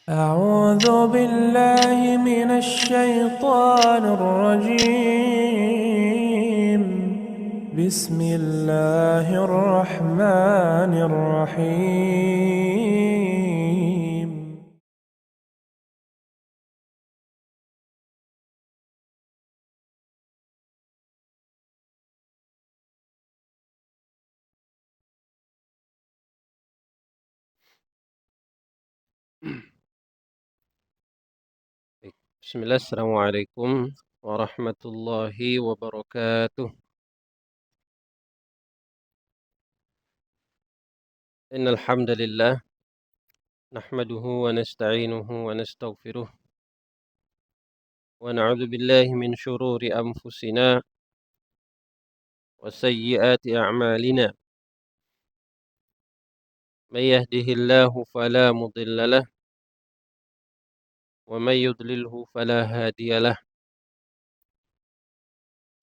أعوذ بالله من الشيطان الرجيم بسم الله الرحمن الرحيم Bismillah, Assalamualaikum warahmatullahi wabarakatuh. Innal hamdalillah nahmaduhu wa nasta'inuhu wa nastaghfiruh wa na'udzu billahi min shururi anfusina wa sayyiati a'malina. May yahdihillahu fala mudilla lah wa may yudlilhu fala hadiya lah.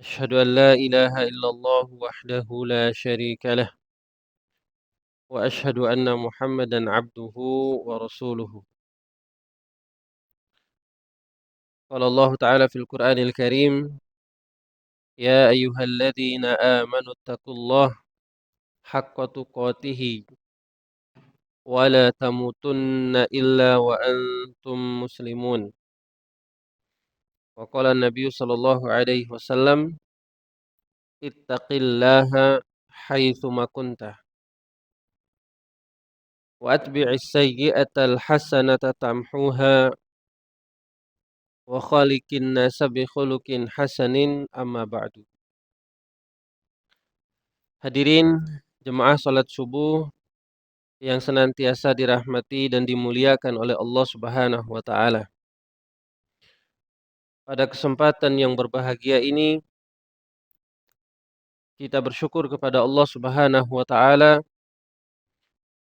Asyhadu an la ilaha illallah wahdahu la syarika lah wa asyhadu anna Muhammadan abduhu wa rasuluhu. Qala Allah Ta'ala fil Qur'anil Karim, ya ayyuhalladzina amanu taqullaha haqqa tuqatih wa la tamutunna illa wa antum muslimun. Wa qala Nabi sallallahu alaihi wasallam, ittaqillaha haitsu ma kunta wa atbi'is sayyi'atal hasanata tamhuha wa khaliqin nasa bi khuluqin hasanin, amma ba'du. Hadirin jemaah salat subuh yang senantiasa dirahmati dan dimuliakan oleh Allah Subhanahu wa taala. Pada kesempatan yang berbahagia ini, kita bersyukur kepada Allah Subhanahu wa taala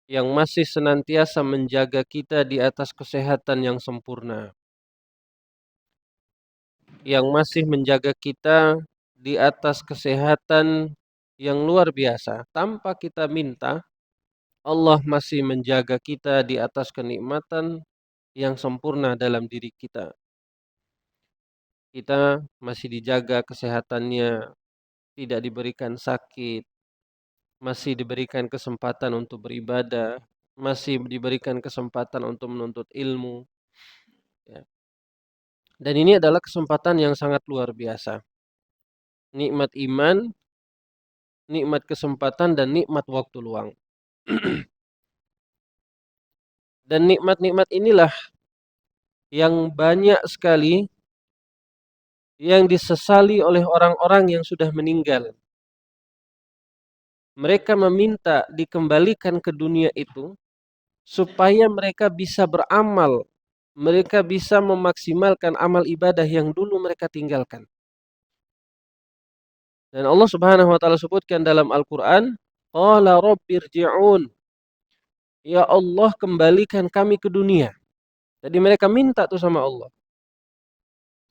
yang masih senantiasa menjaga kita di atas kesehatan yang sempurna, yang masih menjaga kita di atas kesehatan yang luar biasa. Tanpa kita minta, Allah masih menjaga kita di atas kenikmatan yang sempurna dalam diri kita. Kita masih dijaga kesehatannya, tidak diberikan sakit, masih diberikan kesempatan untuk beribadah, masih diberikan kesempatan untuk menuntut ilmu. Ya. Dan ini adalah kesempatan yang sangat luar biasa. Nikmat iman, nikmat kesempatan, dan nikmat waktu luang. Dan nikmat-nikmat inilah yang banyak sekali yang disesali oleh orang-orang yang sudah meninggal. Mereka meminta dikembalikan ke dunia itu supaya mereka bisa beramal, mereka bisa memaksimalkan amal ibadah yang dulu mereka tinggalkan. Dan Allah Subhanahu wa taala sebutkan dalam Al-Qur'an, qala rabbirji'un. Ya Allah, kembalikan kami ke dunia. Jadi mereka minta tuh sama Allah.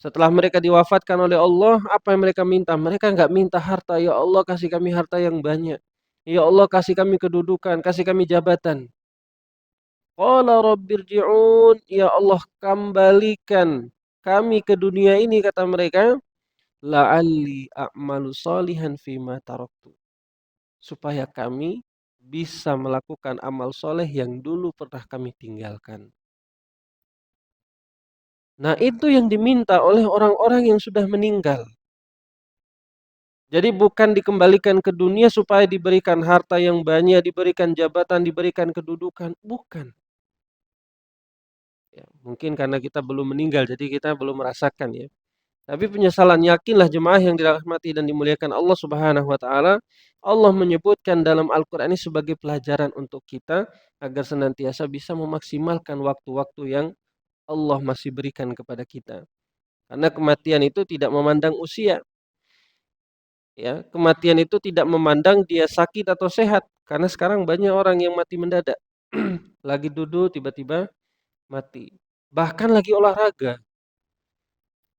Setelah mereka diwafatkan oleh Allah, apa yang mereka minta? Mereka enggak minta harta. Ya Allah, kasih kami harta yang banyak. Ya Allah, kasih kami kedudukan, kasih kami jabatan. Qala rabbirji'un. Ya Allah, kembalikan kami ke dunia ini, kata mereka. La'alli a'malu salihan fima taraktu. Supaya kami bisa melakukan amal soleh yang dulu pernah kami tinggalkan. Nah, itu yang diminta oleh orang-orang yang sudah meninggal. Jadi bukan dikembalikan ke dunia supaya diberikan harta yang banyak, diberikan jabatan, diberikan kedudukan. Bukan. Ya, mungkin karena kita belum meninggal, jadi kita belum merasakan ya. Tapi penyesalan, yakinlah jemaah yang dirahmati dan dimuliakan Allah Subhanahu wa taala, Allah menyebutkan dalam Al-Qur'an ini sebagai pelajaran untuk kita agar senantiasa bisa memaksimalkan waktu-waktu yang Allah masih berikan kepada kita. Karena kematian itu tidak memandang usia. Ya, kematian itu tidak memandang dia sakit atau sehat. Karena sekarang banyak orang yang mati mendadak. Lagi duduk tiba-tiba mati. Bahkan lagi olahraga.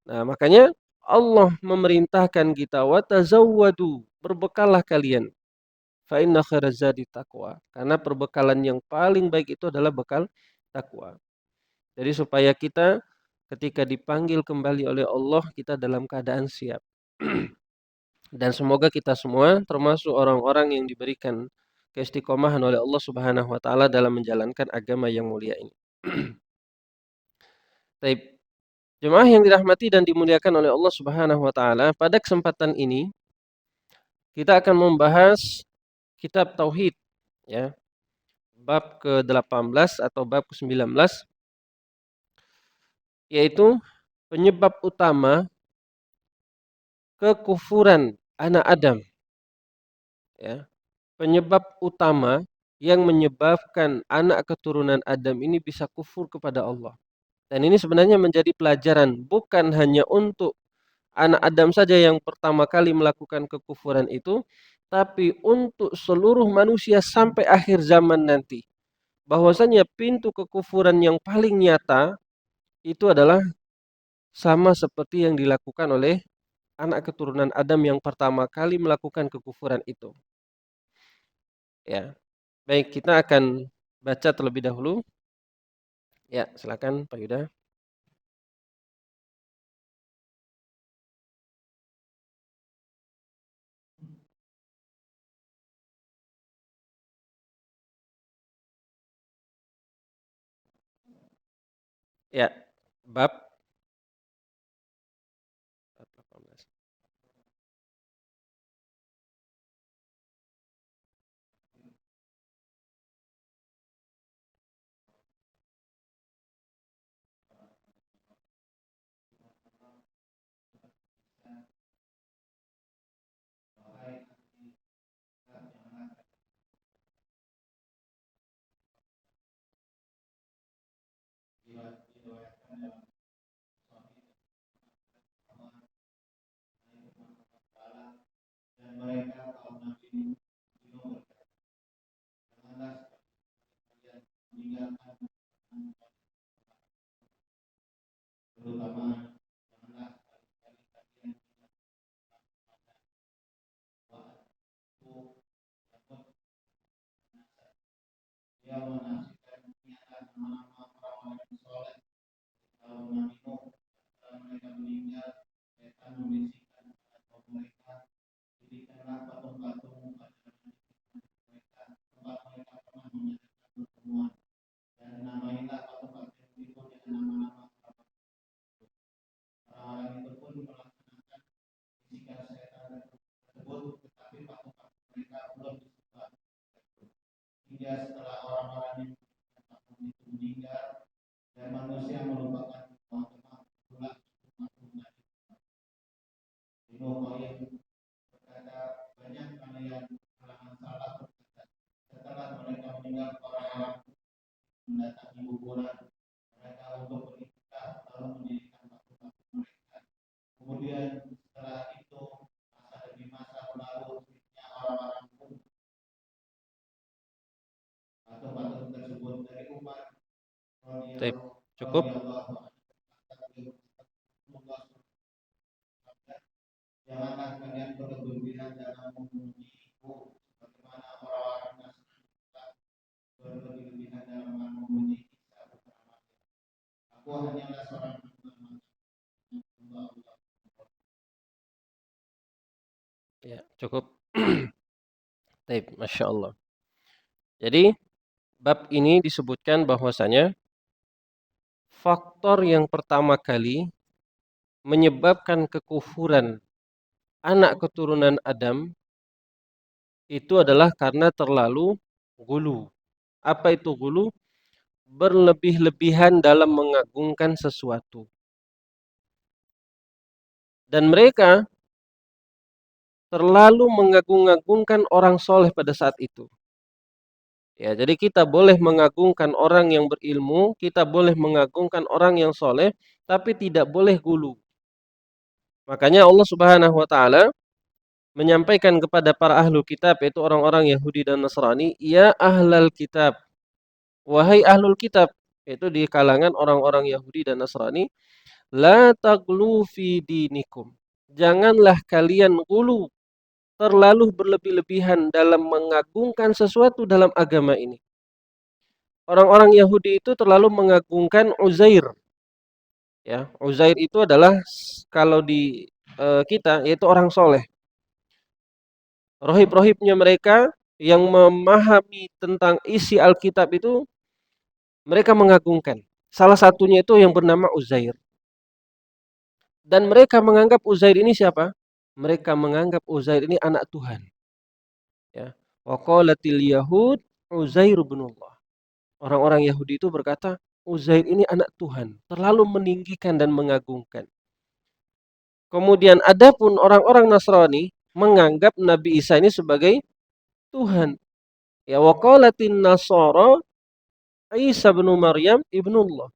Nah, makanya Allah memerintahkan kita, wa tazawwadu, berbekallah kalian. Fa inna khairaz zadi taqwa. Karena perbekalan yang paling baik itu adalah bekal takwa. Jadi supaya kita ketika dipanggil kembali oleh Allah, kita dalam keadaan siap. Dan semoga kita semua termasuk orang-orang yang diberikan keistiqomahan oleh Allah Subhanahu wa taala dalam menjalankan agama yang mulia ini. Baik, jemaah yang dirahmati dan dimuliakan oleh Allah Subhanahu wa taala, pada kesempatan ini kita akan membahas kitab tauhid ya, bab ke-18 atau bab ke-19, yaitu penyebab utama kekufuran anak Adam ya. Penyebab utama yang menyebabkan anak keturunan Adam ini bisa kufur kepada Allah. Dan ini sebenarnya menjadi pelajaran bukan hanya untuk anak Adam saja yang pertama kali melakukan kekufuran itu, tapi untuk seluruh manusia sampai akhir zaman nanti. Bahwasanya pintu kekufuran yang paling nyata itu adalah sama seperti yang dilakukan oleh anak keturunan Adam yang pertama kali melakukan kekufuran itu. Ya. Baik, kita akan baca terlebih dahulu. Ya, silakan Pak Yuda. Ya, bab 18. Baik, cukup. Ya, cukup. Baik, Masya Allah. Jadi, bab ini disebutkan bahwasanya faktor yang pertama kali menyebabkan kekufuran anak keturunan Adam itu adalah karena terlalu gulu. Apa itu gulu? Berlebih-lebihan dalam mengagungkan sesuatu. Dan mereka terlalu mengagung-agungkan orang soleh pada saat itu. Ya, jadi kita boleh mengagungkan orang yang berilmu, kita boleh mengagungkan orang yang soleh, tapi tidak boleh gulu. Makanya Allah Subhanahu wa taala menyampaikan kepada para ahlu kitab, yaitu orang-orang Yahudi dan Nasrani, ya ahlal kitab, wahai ahlul kitab, yaitu di kalangan orang-orang Yahudi dan Nasrani, la taglu fi dinikum. Janganlah kalian gulu, terlalu berlebih-lebihan dalam mengagungkan sesuatu dalam agama ini. orang-orang Yahudi itu terlalu mengagungkan Uzair. Ya, Uzair itu adalah kalau di kita yaitu orang soleh. Rohib-rohibnya mereka yang memahami tentang isi Alkitab itu mereka mengagungkan. Salah satunya itu yang bernama Uzair. Dan mereka menganggap Uzair ini siapa? Mereka menganggap Uzair ini anak Tuhan. Ya. Wa qalatil yahud Uzair ibnullah. Orang-orang Yahudi itu berkata, Uzair ini anak Tuhan, terlalu meninggikan dan mengagungkan. Kemudian adapun orang-orang Nasrani menganggap Nabi Isa ini sebagai Tuhan. Ya wa qalatin nasara Isa bin Maryam ibnullah.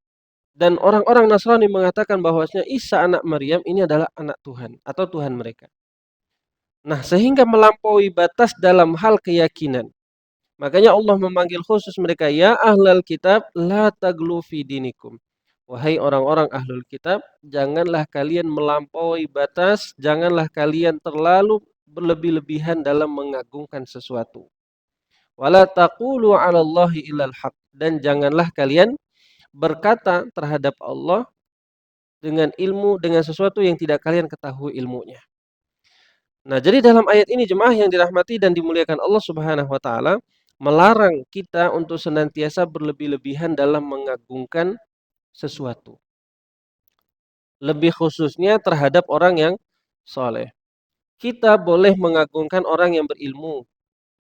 Dan orang-orang Nasrani mengatakan bahwasanya Isa anak Maryam ini adalah anak Tuhan atau Tuhan mereka. Nah, sehingga melampaui batas dalam hal keyakinan. Makanya Allah memanggil khusus mereka, ya ahlal kitab la taglu fi dinikum. Wahai orang-orang ahlul kitab, janganlah kalian melampaui batas, janganlah kalian terlalu berlebih-lebihan dalam mengagungkan sesuatu. Wala taqulu 'alallahi illal haq, dan janganlah kalian berkata terhadap Allah dengan ilmu dengan sesuatu yang tidak kalian ketahui ilmunya. Nah, jadi dalam ayat ini jemaah yang dirahmati dan dimuliakan Allah Subhanahu wa taala melarang kita untuk senantiasa berlebih-lebihan dalam mengagungkan sesuatu. Lebih khususnya terhadap orang yang soleh. Kita boleh mengagungkan orang yang berilmu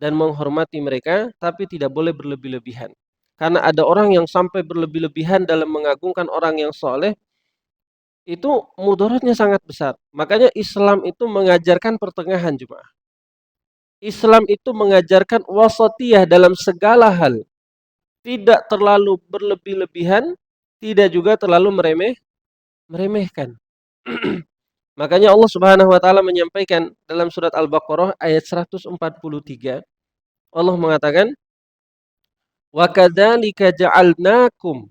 dan menghormati mereka, tapi tidak boleh berlebih-lebihan. Karena ada orang yang sampai berlebih-lebihan dalam mengagungkan orang yang soleh, itu mudaratnya sangat besar. Makanya Islam itu mengajarkan pertengahan jemaah. Islam itu mengajarkan wasatiyah dalam segala hal. Tidak terlalu berlebih-lebihan, tidak juga terlalu meremehkan. Makanya Allah Subhanahu wa taala menyampaikan dalam surat Al-Baqarah ayat 143. Allah mengatakan, "Wa kadzalika ja'alnakum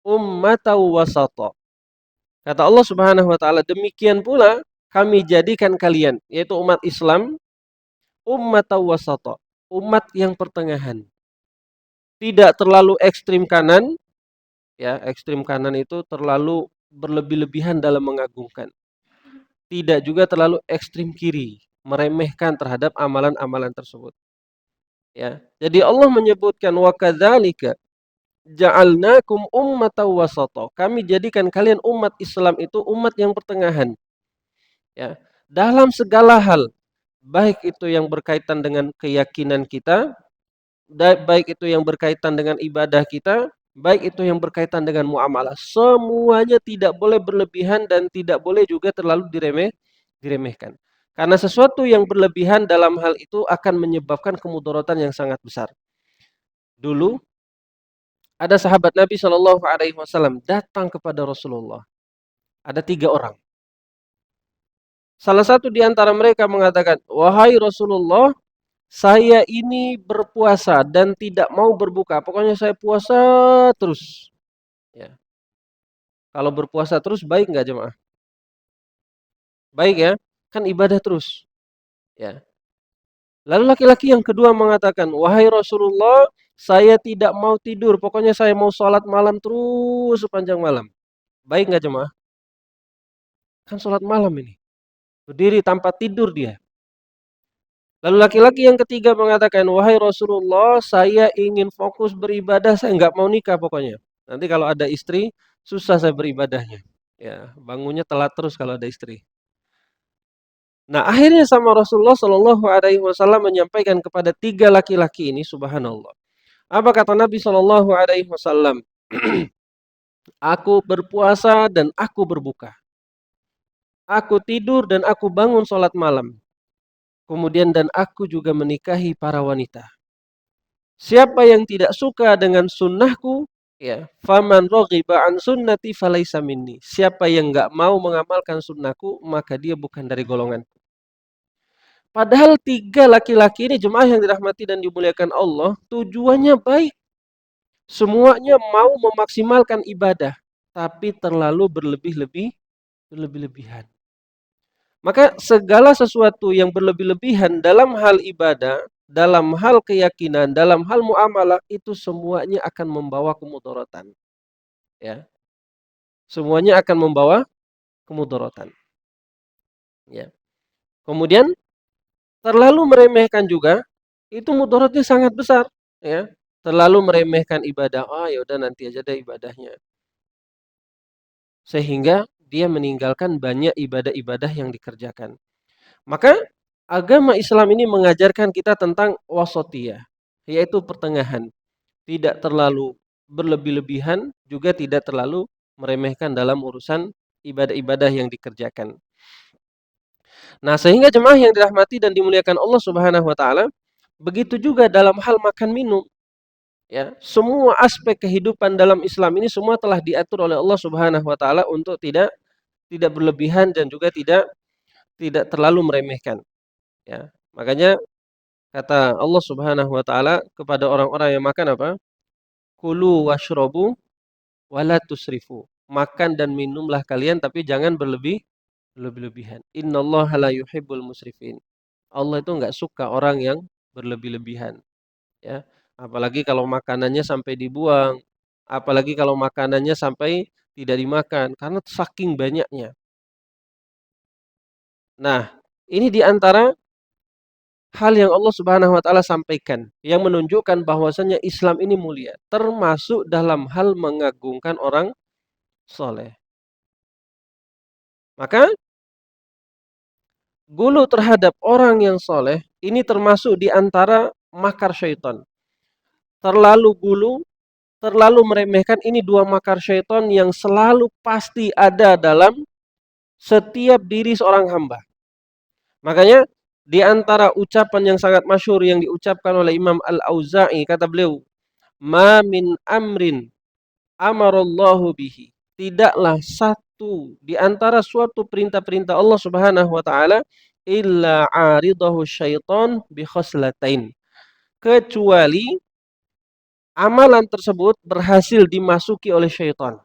ummatan wasata." Kata Allah Subhanahu wa taala, demikian pula kami jadikan kalian, yaitu umat Islam, ummatan wasata, umat yang pertengahan. Tidak terlalu ekstrim kanan, ya, ekstrim kanan itu terlalu berlebih-lebihan dalam mengagungkan. Tidak juga terlalu ekstrim kiri, meremehkan terhadap amalan-amalan tersebut. Ya. Jadi Allah menyebutkan wa kadzalika ja'alnakum ummatan wasata. Kami jadikan kalian umat Islam itu umat yang pertengahan. Ya. Dalam segala hal, baik itu yang berkaitan dengan keyakinan kita, baik itu yang berkaitan dengan ibadah kita, baik itu yang berkaitan dengan muamalah, semuanya tidak boleh berlebihan dan tidak boleh juga terlalu diremehkan. Karena sesuatu yang berlebihan dalam hal itu akan menyebabkan kemudaratan yang sangat besar. Dulu ada sahabat Nabi Shallallahu Alaihi Wasallam datang kepada Rasulullah. Ada 3 orang. Salah satu di antara mereka mengatakan, wahai Rasulullah, saya ini berpuasa dan tidak mau berbuka. Pokoknya saya puasa terus. Ya. Kalau berpuasa terus baik nggak jemaah? Baik ya, kan ibadah terus. Ya. Lalu laki-laki yang kedua mengatakan, wahai Rasulullah, saya tidak mau tidur. Pokoknya saya mau sholat malam terus sepanjang malam. Baik nggak jemaah? Kan sholat malam ini. Berdiri tanpa tidur dia. Lalu laki-laki yang ketiga mengatakan, wahai Rasulullah, saya ingin fokus beribadah, saya nggak mau nikah pokoknya. Nanti kalau ada istri, susah saya beribadahnya. Ya, bangunnya telat terus kalau ada istri. Nah, akhirnya sama Rasulullah Shallallahu Alaihi Wasallam menyampaikan kepada 3 laki-laki ini, subhanallah. Apa kata Nabi Shallallahu Alaihi Wasallam? Aku berpuasa dan aku berbuka. Aku tidur dan aku bangun sholat malam. Kemudian dan aku juga menikahi para wanita. Siapa yang tidak suka dengan sunnahku, ya, faman raghiba an sunnati falaisa minni. Siapa yang enggak mau mengamalkan sunnahku, maka dia bukan dari golonganku. Padahal 3 laki-laki ini jemaah yang dirahmati dan dimuliakan Allah, tujuannya baik. Semuanya mau memaksimalkan ibadah, tapi terlalu berlebih-lebihan. Maka segala sesuatu yang berlebih-lebihan dalam hal ibadah, dalam hal keyakinan, dalam hal muamalah itu semuanya akan membawa kemudaratan. Ya, semuanya akan membawa kemudaratan. Ya. Kemudian terlalu meremehkan juga itu mudaratnya sangat besar. Ya, terlalu meremehkan ibadah. Ah, ya udah nanti aja deh ibadahnya. Sehingga dia meninggalkan banyak ibadah-ibadah yang dikerjakan. Maka agama Islam ini mengajarkan kita tentang wasatiyah, yaitu pertengahan. Tidak terlalu berlebih-lebihan, juga tidak terlalu meremehkan dalam urusan ibadah-ibadah yang dikerjakan. Nah, sehingga jemaah yang dirahmati dan dimuliakan Allah Subhanahu wa taala, begitu juga dalam hal makan minum, ya. Semua aspek kehidupan dalam Islam ini semua telah diatur oleh Allah Subhanahu wa taala untuk tidak berlebihan dan juga tidak terlalu meremehkan, ya. Makanya kata Allah Subhanahu wa taala kepada orang-orang yang makan apa? Kulu washrobu wala tusrifu. Makan dan minumlah kalian tapi jangan berlebihan. Innallaha la yuhibbul musrifin. Allah itu enggak suka orang yang berlebih-lebihan, ya. Apalagi kalau makanannya sampai dibuang, apalagi kalau makanannya sampai tidak dimakan karena saking banyaknya. Nah, ini di antara hal yang Allah Subhanahu wa taala sampaikan yang menunjukkan bahwasanya Islam ini mulia, termasuk dalam hal mengagungkan orang soleh. Maka gulu terhadap orang yang soleh ini termasuk di antara makar syaitan. Terlalu gulu, terlalu meremehkan ini dua makar syaitan yang selalu pasti ada dalam setiap diri seorang hamba. Makanya di antara ucapan yang sangat masyhur yang diucapkan oleh Imam Al-Auza'i, kata beliau, "Ma min amrin amarallahu bihi." Tidaklah satu di antara suatu perintah-perintah Allah Subhanahu wa taala illa aridahu syaitan bi khoslatain. Kecuali amalan tersebut berhasil dimasuki oleh syaitan.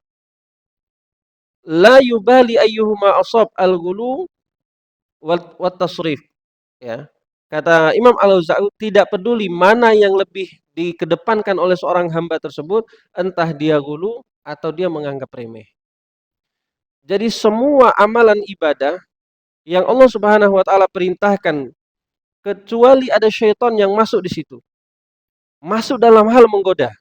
La yubali ayyuhuma asab al-ghulu wat tasrif. Ya. Kata Imam Al-Auza'i, tidak peduli mana yang lebih dikedepankan oleh seorang hamba tersebut, entah dia gulu atau dia menganggap remeh. Jadi semua amalan ibadah yang Allah Subhanahu wa taala perintahkan kecuali ada syaitan yang masuk di situ. Masuk dalam hal menggoda.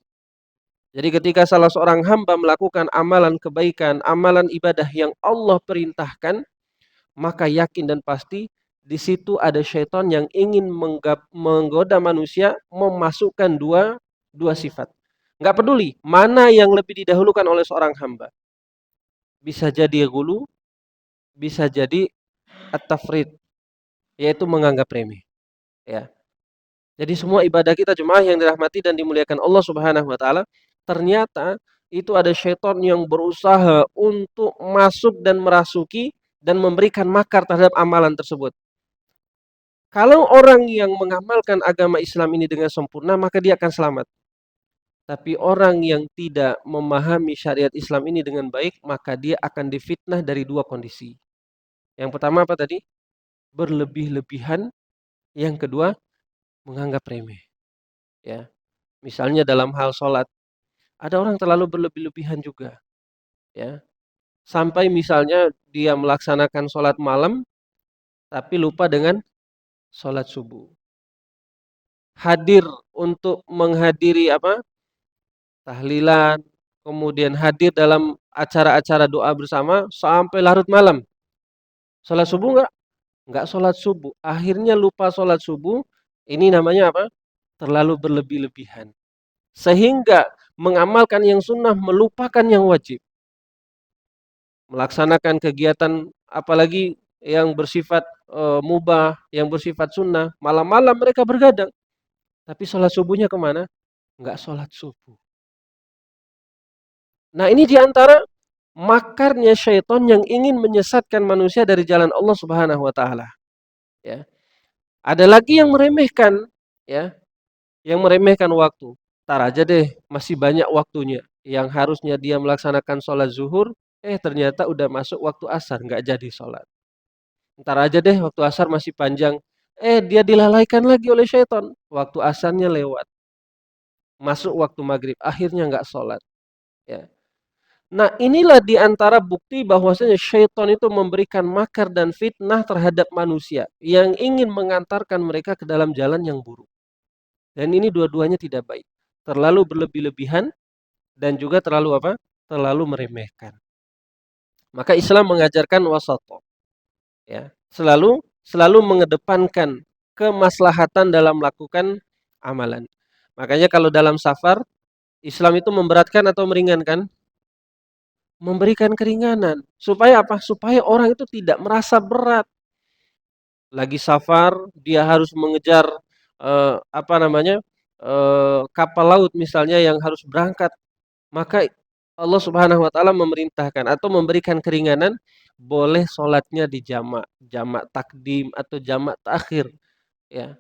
Jadi ketika salah seorang hamba melakukan amalan kebaikan, amalan ibadah yang Allah perintahkan, maka yakin dan pasti di situ ada syaitan yang ingin menggoda manusia memasukkan dua sifat. Enggak peduli mana yang lebih didahulukan oleh seorang hamba. Bisa jadi gulu, bisa jadi at-tafrid, yaitu menganggap remeh. Ya. Jadi semua ibadah kita jemaah yang dirahmati dan dimuliakan Allah Subhanahu wa taala, ternyata itu ada syaitan yang berusaha untuk masuk dan merasuki dan memberikan makar terhadap amalan tersebut. Kalau orang yang mengamalkan agama Islam ini dengan sempurna, maka dia akan selamat. Tapi orang yang tidak memahami syariat Islam ini dengan baik, maka dia akan difitnah dari dua kondisi. Yang pertama apa tadi? Berlebih-lebihan. Yang kedua, menganggap remeh. Ya, misalnya dalam hal sholat, ada orang terlalu berlebih-lebihan juga. Ya, sampai misalnya dia melaksanakan sholat malam, tapi lupa dengan sholat subuh. Hadir untuk menghadiri tahlilan, kemudian hadir dalam acara-acara doa bersama sampai larut malam. Sholat subuh enggak? Enggak sholat subuh. Akhirnya lupa sholat subuh. Ini namanya apa? Terlalu berlebih-lebihan. Sehingga mengamalkan yang sunnah melupakan yang wajib. Melaksanakan kegiatan apalagi yang bersifat mubah, yang bersifat sunnah. Malam-malam mereka bergadang. Tapi sholat subuhnya kemana? Enggak sholat subuh. Nah, ini diantara makarnya syaitan yang ingin menyesatkan manusia dari jalan Allah Subhanahu wa taala. Ya. Ada lagi yang meremehkan, ya, yang meremehkan waktu. Entar aja deh, masih banyak waktunya. Yang harusnya dia melaksanakan sholat zuhur, ternyata udah masuk waktu asar, nggak jadi sholat. Entar aja deh, waktu asar masih panjang. Dia dilalaikan lagi oleh syaitan. Waktu azannya lewat, masuk waktu maghrib, akhirnya nggak sholat. Ya. Nah, inilah di antara bukti bahwasanya syaitan itu memberikan makar dan fitnah terhadap manusia yang ingin mengantarkan mereka ke dalam jalan yang buruk. Dan ini dua-duanya tidak baik. Terlalu berlebih-lebihan dan juga terlalu apa? Terlalu meremehkan. Maka Islam mengajarkan wasata, ya. Selalu mengedepankan kemaslahatan dalam melakukan amalan. Makanya kalau dalam safar, Islam itu memberatkan atau meringankan? Memberikan keringanan. Supaya apa? Supaya orang itu tidak merasa berat. Lagi safar, dia harus mengejar apa namanya? Kapal laut misalnya yang harus berangkat. Maka Allah Subhanahu wa taala memerintahkan atau memberikan keringanan, boleh sholatnya di jamak, jamak takdim atau jamak takhir, ya.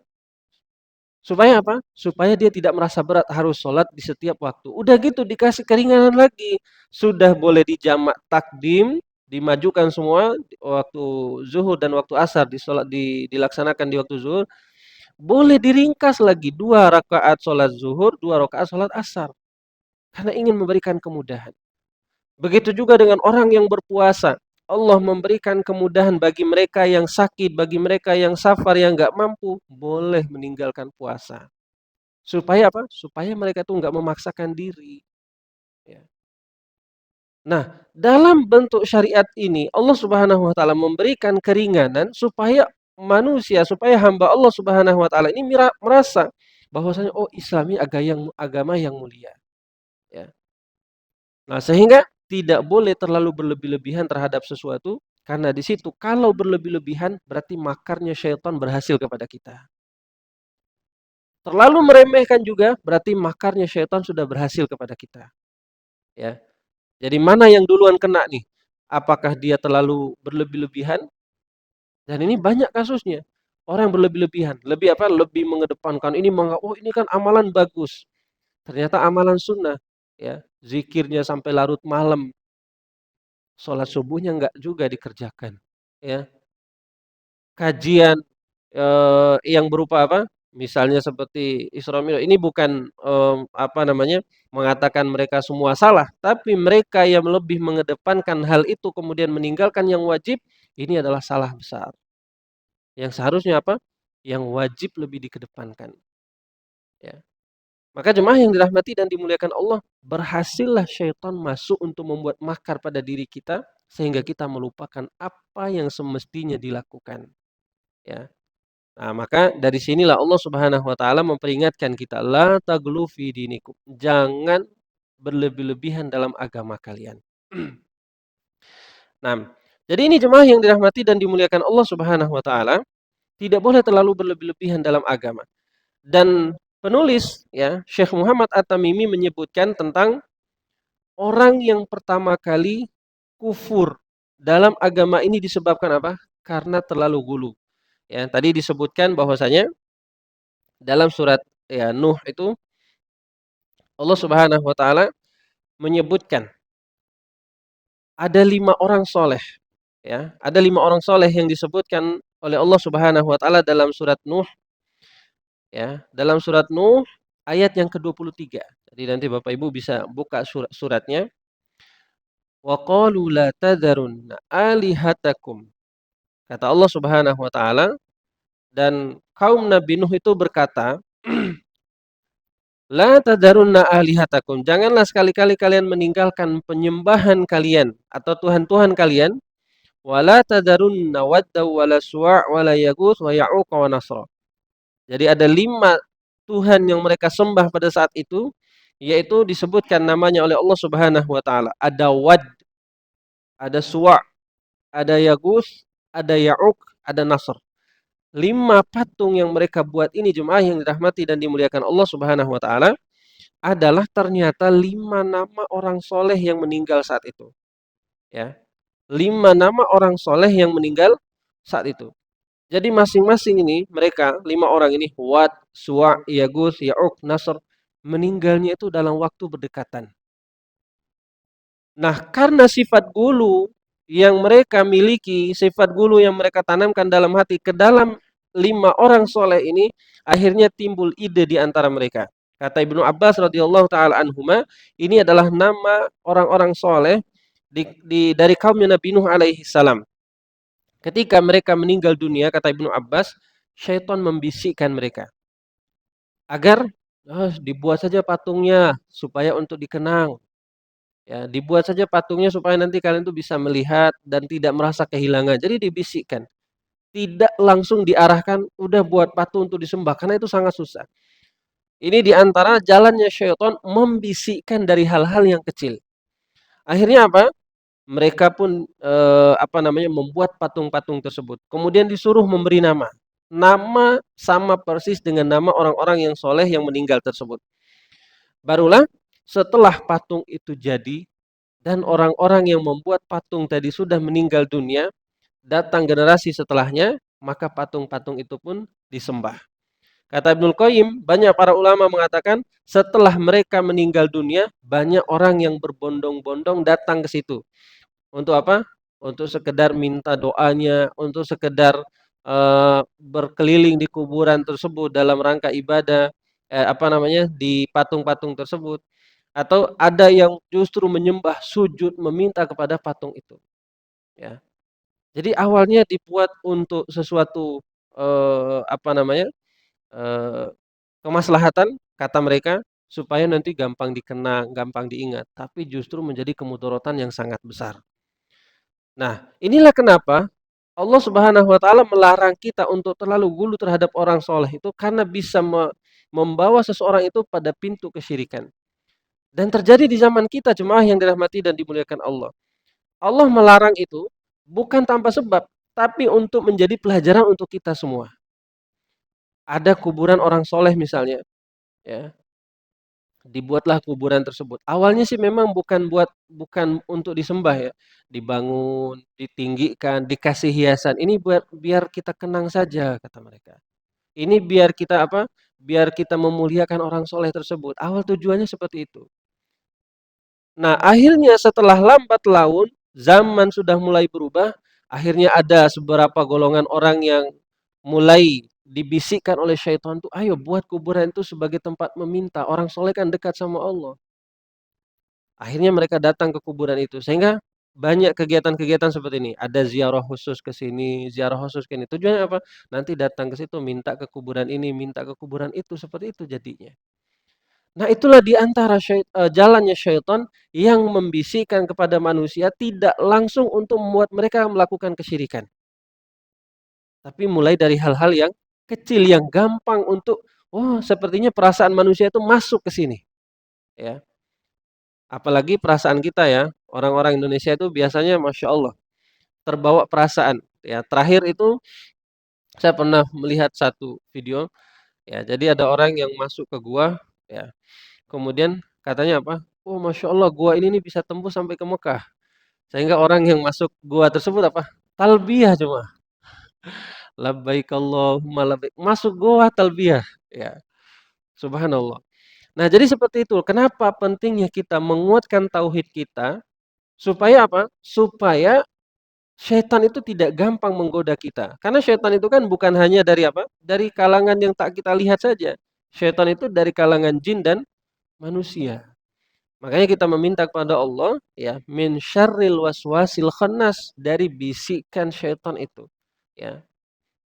Supaya apa? Supaya dia tidak merasa berat harus sholat di setiap waktu. Udah gitu dikasih keringanan lagi. Sudah boleh dijamak takdim, dimajukan semua waktu zuhur dan waktu asar dilaksanakan di waktu zuhur. Boleh diringkas lagi 2 rakaat sholat zuhur, 2 rakaat sholat asar. Karena ingin memberikan kemudahan. Begitu juga dengan orang yang berpuasa. Allah memberikan kemudahan bagi mereka yang sakit, bagi mereka yang safar, yang nggak mampu, boleh meninggalkan puasa. Supaya apa? Supaya mereka tuh nggak memaksakan diri. Ya. Nah, dalam bentuk syariat ini, Allah Subhanahu wa taala memberikan keringanan supaya manusia, supaya hamba Allah Subhanahu wa taala ini merasa bahwasanya oh, Islam ini agama yang mulia, ya. Nah, sehingga tidak boleh terlalu berlebih-lebihan terhadap sesuatu, karena di situ kalau berlebih-lebihan berarti makarnya syaitan berhasil kepada kita. Terlalu meremehkan juga berarti makarnya syaitan sudah berhasil kepada kita. Ya. Jadi mana yang duluan kena nih? Apakah dia terlalu berlebih-lebihan? Dan ini banyak kasusnya. Orang berlebih-lebihan, lebih apa? Lebih mengedepankan ini oh ini kan amalan bagus. Ternyata amalan sunnah, ya. Zikirnya sampai larut malam, sholat subuhnya enggak juga dikerjakan, ya. Kajian yang berupa apa? Misalnya seperti Isra Mi'raj ini bukan apa namanya? Mengatakan mereka semua salah, tapi mereka yang lebih mengedepankan hal itu kemudian meninggalkan yang wajib, ini adalah salah besar. Yang seharusnya apa? Yang wajib lebih dikedepankan, ya. Maka jemaah yang dirahmati dan dimuliakan Allah, berhasillah syaitan masuk untuk membuat makar pada diri kita sehingga kita melupakan apa yang semestinya dilakukan, ya. Nah, maka dari sinilah Allah Subhanahu wa taala memperingatkan kita, la taghlu fi dinikum. Jangan berlebih-lebihan dalam agama kalian. Nah, jadi ini jemaah yang dirahmati dan dimuliakan Allah Subhanahu wa taala, tidak boleh terlalu berlebih-lebihan dalam agama. Dan penulis, ya, Syekh Muhammad At-Tamimi menyebutkan tentang orang yang pertama kali kufur dalam agama ini disebabkan apa? Karena terlalu gulu. Ya, tadi disebutkan bahwasanya dalam surat, ya, Nuh itu Allah Subhanahu wa taala menyebutkan ada 5 orang soleh, ya. Ada 5 orang soleh yang disebutkan oleh Allah Subhanahu wa taala dalam surat Nuh, ya. Dalam surat Nuh ayat yang ke-23. Jadi nanti Bapak Ibu bisa buka suratnya. Wa qalu la tadharunna alihatakum. Kata Allah Subhanahu wa taala, dan kaum Nabi Nuh itu berkata, la tadarunna alihatakum. Janganlah sekali-kali kalian meninggalkan penyembahan kalian atau tuhan-tuhan kalian. Wala tadarunna wadda wala suwa' wala yaghus wa ya'uq wa nasra. Jadi ada 5 Tuhan yang mereka sembah pada saat itu, yaitu disebutkan namanya oleh Allah Subhanahu wa taala. Ada Wad, ada Suwa', ada Yaghus, ada Ya'uq, ada Nasr. 5 patung yang mereka buat ini jemaah yang dirahmati dan dimuliakan Allah Subhanahu wa taala adalah ternyata 5 nama orang soleh yang meninggal saat itu. Ya. 5 nama orang soleh yang meninggal saat itu. Jadi masing-masing ini mereka 5 orang ini Wad, Suwa', Yaghus, Ya'uq, Nasr meninggalnya itu dalam waktu berdekatan. Nah, karena sifat gulu yang mereka miliki, sifat gulu yang mereka tanamkan dalam hati ke dalam 5 orang soleh ini akhirnya timbul ide di antara mereka. Kata Ibnu Abbas radhiyallahu taala anhuma, ini adalah nama orang-orang soleh dari kaumnya Nabi Nuh alaihi salam. Ketika mereka meninggal dunia, kata Ibnu Abbas, syaitan membisikkan mereka agar dibuat saja patungnya supaya untuk dikenang. Ya, dibuat saja patungnya supaya nanti kalian tuh bisa melihat dan tidak merasa kehilangan. Jadi dibisikkan. Tidak langsung diarahkan, udah buat patung untuk disembah, karena itu sangat susah. Ini diantara jalannya syaitan membisikkan dari hal-hal yang kecil. Akhirnya apa? Mereka pun membuat patung-patung tersebut. Kemudian disuruh memberi nama. Nama sama persis dengan nama orang-orang yang soleh yang meninggal tersebut. Barulah setelah patung itu jadi dan orang-orang yang membuat patung tadi sudah meninggal dunia, datang generasi setelahnya, maka patung-patung itu pun disembah. Kata Ibnul Qayyim, banyak para ulama mengatakan setelah mereka meninggal dunia, banyak orang yang berbondong-bondong datang ke situ. Untuk apa? Untuk sekedar minta doanya, untuk sekedar berkeliling di kuburan tersebut dalam rangka ibadah, di patung-patung tersebut. Atau ada yang justru menyembah, sujud, meminta kepada patung itu. Ya. Jadi awalnya dibuat untuk sesuatu eee, kemaslahatan kata mereka supaya nanti gampang dikenang, gampang diingat, tapi justru menjadi kemudorotan yang sangat besar. Nah, inilah kenapa Allah Subhanahu wa taala melarang kita untuk terlalu gulu terhadap orang soleh itu karena bisa membawa seseorang itu pada pintu kesyirikan. Dan terjadi di zaman kita jemaah yang dirahmati dan dimuliakan Allah. Allah melarang itu bukan tanpa sebab, tapi untuk menjadi pelajaran untuk kita semua. Ada kuburan orang soleh misalnya, ya, dibuatlah kuburan tersebut. Awalnya sih memang bukan untuk disembah ya, dibangun, ditinggikan, dikasih hiasan. Ini biar kita kenang saja kata mereka. Ini biar kita apa? Biar kita memuliakan orang soleh tersebut. Awal tujuannya seperti itu. Nah, akhirnya setelah lambat laun, zaman sudah mulai berubah, akhirnya ada seberapa golongan orang yang mulai dibisikkan oleh syaitan tuh, ayo buat kuburan itu sebagai tempat meminta. Orang soleh kan dekat sama Allah. Akhirnya mereka datang ke kuburan itu. Sehingga banyak kegiatan-kegiatan seperti ini. Ada ziarah khusus ke sini, ziarah khusus ke ini. Tujuannya apa? Nanti datang ke situ, minta ke kuburan ini, minta ke kuburan itu. Seperti itu jadinya. Nah, itulah di antara jalannya syaitan yang membisikkan kepada manusia tidak langsung untuk membuat mereka melakukan kesyirikan. Tapi mulai dari hal-hal yang kecil yang gampang untuk sepertinya perasaan manusia itu masuk ke sini, ya. Apalagi perasaan kita ya, orang-orang Indonesia itu biasanya Masya Allah terbawa perasaan. Ya, terakhir itu saya pernah melihat satu video, ya. Jadi ada orang yang masuk ke gua, ya. Kemudian katanya apa? Oh, Masya Allah, gua ini nih bisa tembus sampai ke Mekah. Sehingga orang yang masuk gua tersebut apa? Talbiyah cuma. Labbaik Allahumma labbaik. Masuk gua talbiyah. Ya, subhanallah. Nah, jadi seperti itu. Kenapa pentingnya kita menguatkan tauhid kita supaya apa? Supaya syaitan itu tidak gampang menggoda kita. Karena syaitan itu kan bukan hanya dari apa? Dari kalangan yang tak kita lihat saja. Syaitan itu dari kalangan jin dan manusia. Makanya kita meminta kepada Allah ya, min syarril waswasil khannas, dari bisikan syaitan itu. Ya,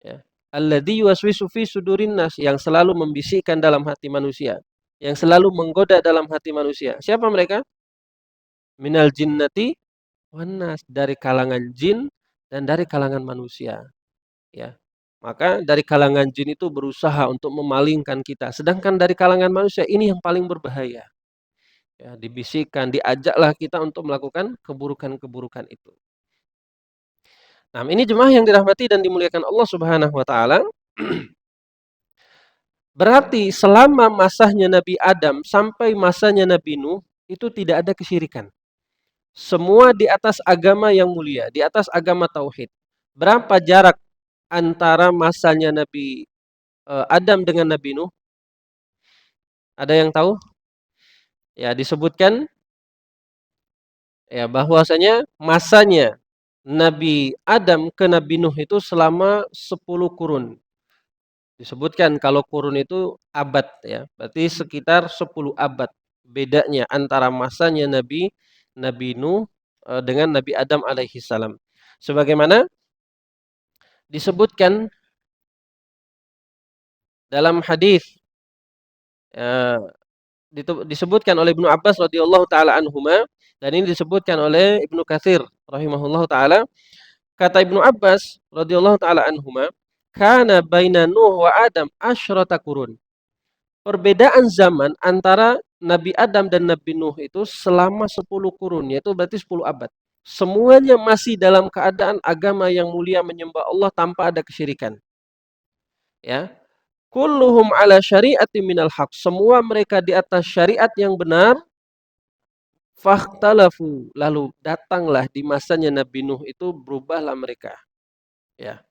ya. Alladzi yuwaswisu fi sudurin nas, yang selalu membisikkan dalam hati manusia, yang selalu menggoda dalam hati manusia. Siapa mereka? Minal jinnati wan nas, dari kalangan jin dan dari kalangan manusia, ya. Maka dari kalangan jin itu berusaha untuk memalingkan kita, sedangkan dari kalangan manusia ini yang paling berbahaya. Ya, dibisikkan, diajaklah kita untuk melakukan keburukan-keburukan itu. Nah, ini jemaah yang dirahmati dan dimuliakan Allah Subhanahu wa taala. Berarti selama masanya Nabi Adam sampai masanya Nabi Nuh itu tidak ada kesyirikan. Semua di atas agama yang mulia, di atas agama tauhid. Berapa jarak antara masanya Nabi Adam dengan Nabi Nuh? Ada yang tahu? Ya, disebutkan ya bahwasanya masanya Nabi Adam ke Nabi Nuh itu selama 10 kurun. Disebutkan kalau kurun itu abad ya, berarti sekitar 10 abad bedanya antara masanya Nabi Nuh dengan Nabi Adam alaihi salam. Sebagaimana disebutkan dalam hadis eh, disebutkan oleh Ibnu Abbas radhiyallahu taala anhuma, dan ini disebutkan oleh Ibnu Katsir rahimahullahu taala. Kata Ibnu Abbas radhiyallahu taala anhuma, "Kana baina Nuh wa Adam asyrata qurun." Perbedaan zaman antara Nabi Adam dan Nabi Nuh itu selama 10 kurun, yaitu berarti 10 abad. Semuanya masih dalam keadaan agama yang mulia, menyembah Allah tanpa ada kesyirikan. Ya. Kulluhum ala syari'ati minal haq. Semua mereka di atas syariat yang benar. Fakhtalafu. Lalu datanglah di masanya Nabi Nuh itu, berubahlah mereka. Ya.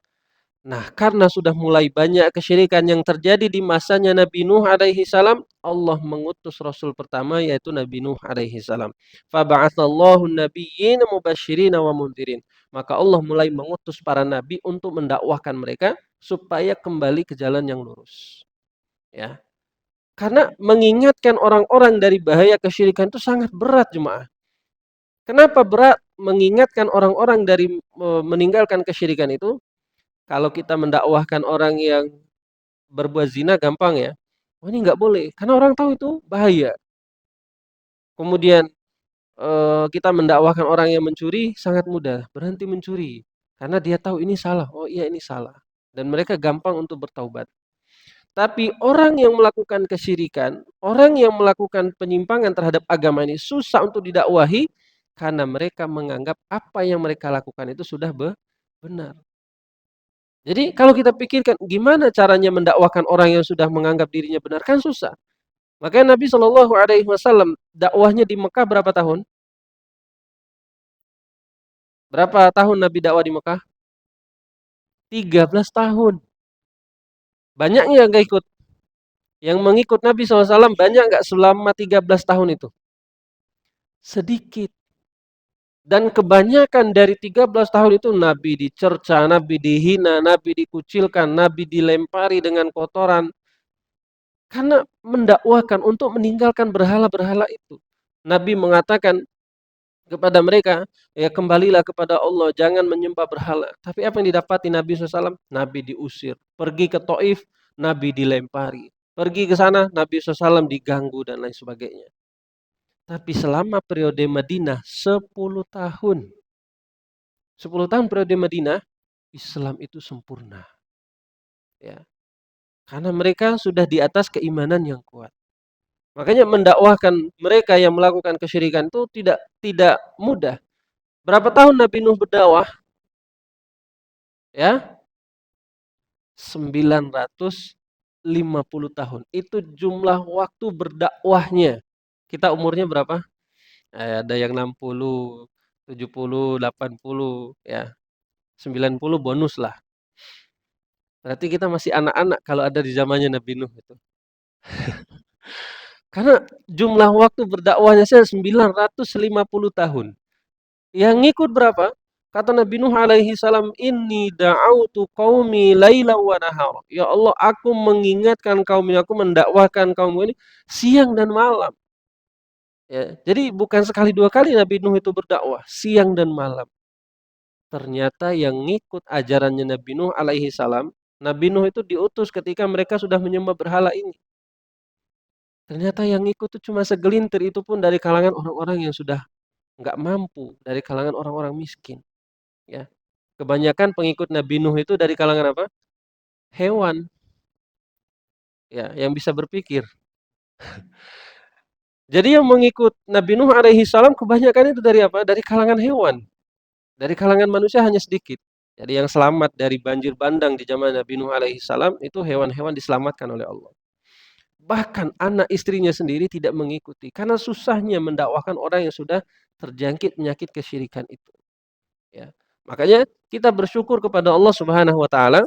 Nah, karena sudah mulai banyak kesyirikan yang terjadi di masanya Nabi Nuh alaihi salam, Allah mengutus Rasul pertama yaitu Nabi Nuh alaihi salam. Faba'atsallahu nabiyyin mubasysyirin wa mundhirin. Maka Allah mulai mengutus para nabi untuk mendakwahkan mereka supaya kembali ke jalan yang lurus. Ya. Karena mengingatkan orang-orang dari bahaya kesyirikan itu sangat berat, jemaah. Kenapa berat mengingatkan orang-orang dari meninggalkan kesyirikan itu? Kalau kita mendakwahkan orang yang berbuat zina gampang ya. Oh ini nggak boleh, karena orang tahu itu bahaya. Kemudian kita mendakwahkan orang yang mencuri sangat mudah, berhenti mencuri. Karena dia tahu ini salah, oh iya ini salah. Dan mereka gampang untuk bertaubat. Tapi orang yang melakukan kesyirikan, orang yang melakukan penyimpangan terhadap agama ini susah untuk didakwahi karena mereka menganggap apa yang mereka lakukan itu sudah benar. Jadi kalau kita pikirkan gimana caranya mendakwahkan orang yang sudah menganggap dirinya benar, kan susah. Makanya Nabi Shallallahu Alaihi Wasallam dakwahnya di Mekah berapa tahun? Berapa tahun Nabi dakwah di Mekah? 13 tahun. Banyaknya yang nggak ikut. Yang mengikut Nabi SAW banyak nggak selama 13 tahun itu? Sedikit. Dan kebanyakan dari 13 tahun itu Nabi dicerca, Nabi dihina, Nabi dikucilkan, Nabi dilempari dengan kotoran. Karena mendakwahkan untuk meninggalkan berhala-berhala itu. Nabi mengatakan kepada mereka, ya kembalilah kepada Allah, jangan menyembah berhala. Tapi apa yang didapati Nabi SAW? Nabi diusir. Pergi ke Taif, Nabi dilempari. Pergi ke sana, Nabi SAW diganggu dan lain sebagainya. Tapi selama periode Madinah 10 tahun. 10 tahun periode Madinah, Islam itu sempurna. Ya. Karena mereka sudah di atas keimanan yang kuat. Makanya mendakwahkan mereka yang melakukan kesyirikan itu tidak mudah. Berapa tahun Nabi Nuh berdakwah? Ya, 950 tahun. Itu jumlah waktu berdakwahnya. Kita umurnya berapa? Ada yang 60, 70, 80, ya. 90 bonus lah. Berarti kita masih anak-anak kalau ada di zamannya Nabi Nuh itu. Karena jumlah waktu berdakwahnya saya 950 tahun. Yang ngikut berapa? Kata Nabi Nuh alaihi salam, "Inni da'autu qaumi laila wa nahar." Ya Allah, aku mengingatkan kaum ini, aku mendakwahkan kaum ini siang dan malam. Ya, jadi bukan sekali dua kali Nabi Nuh itu berdakwah, siang dan malam. Ternyata yang ngikut ajarannya Nabi Nuh alaihi salam, Nabi Nuh itu diutus ketika mereka sudah menyembah berhala ini. Ternyata yang ngikut itu cuma segelintir, itu pun dari kalangan orang-orang yang sudah nggak mampu, dari kalangan orang-orang miskin. Ya. Kebanyakan pengikut Nabi Nuh itu dari kalangan apa? Hewan. Ya, yang bisa berpikir. Jadi yang mengikut Nabi Nuh alaihi salam kebanyakan itu dari apa? Dari kalangan hewan. Dari kalangan manusia hanya sedikit. Jadi yang selamat dari banjir bandang di zaman Nabi Nuh alaihi salam itu hewan-hewan diselamatkan oleh Allah. Bahkan anak istrinya sendiri tidak mengikuti karena susahnya mendakwahkan orang yang sudah terjangkit penyakit kesyirikan itu. Ya. Makanya kita bersyukur kepada Allah Subhanahu wa taala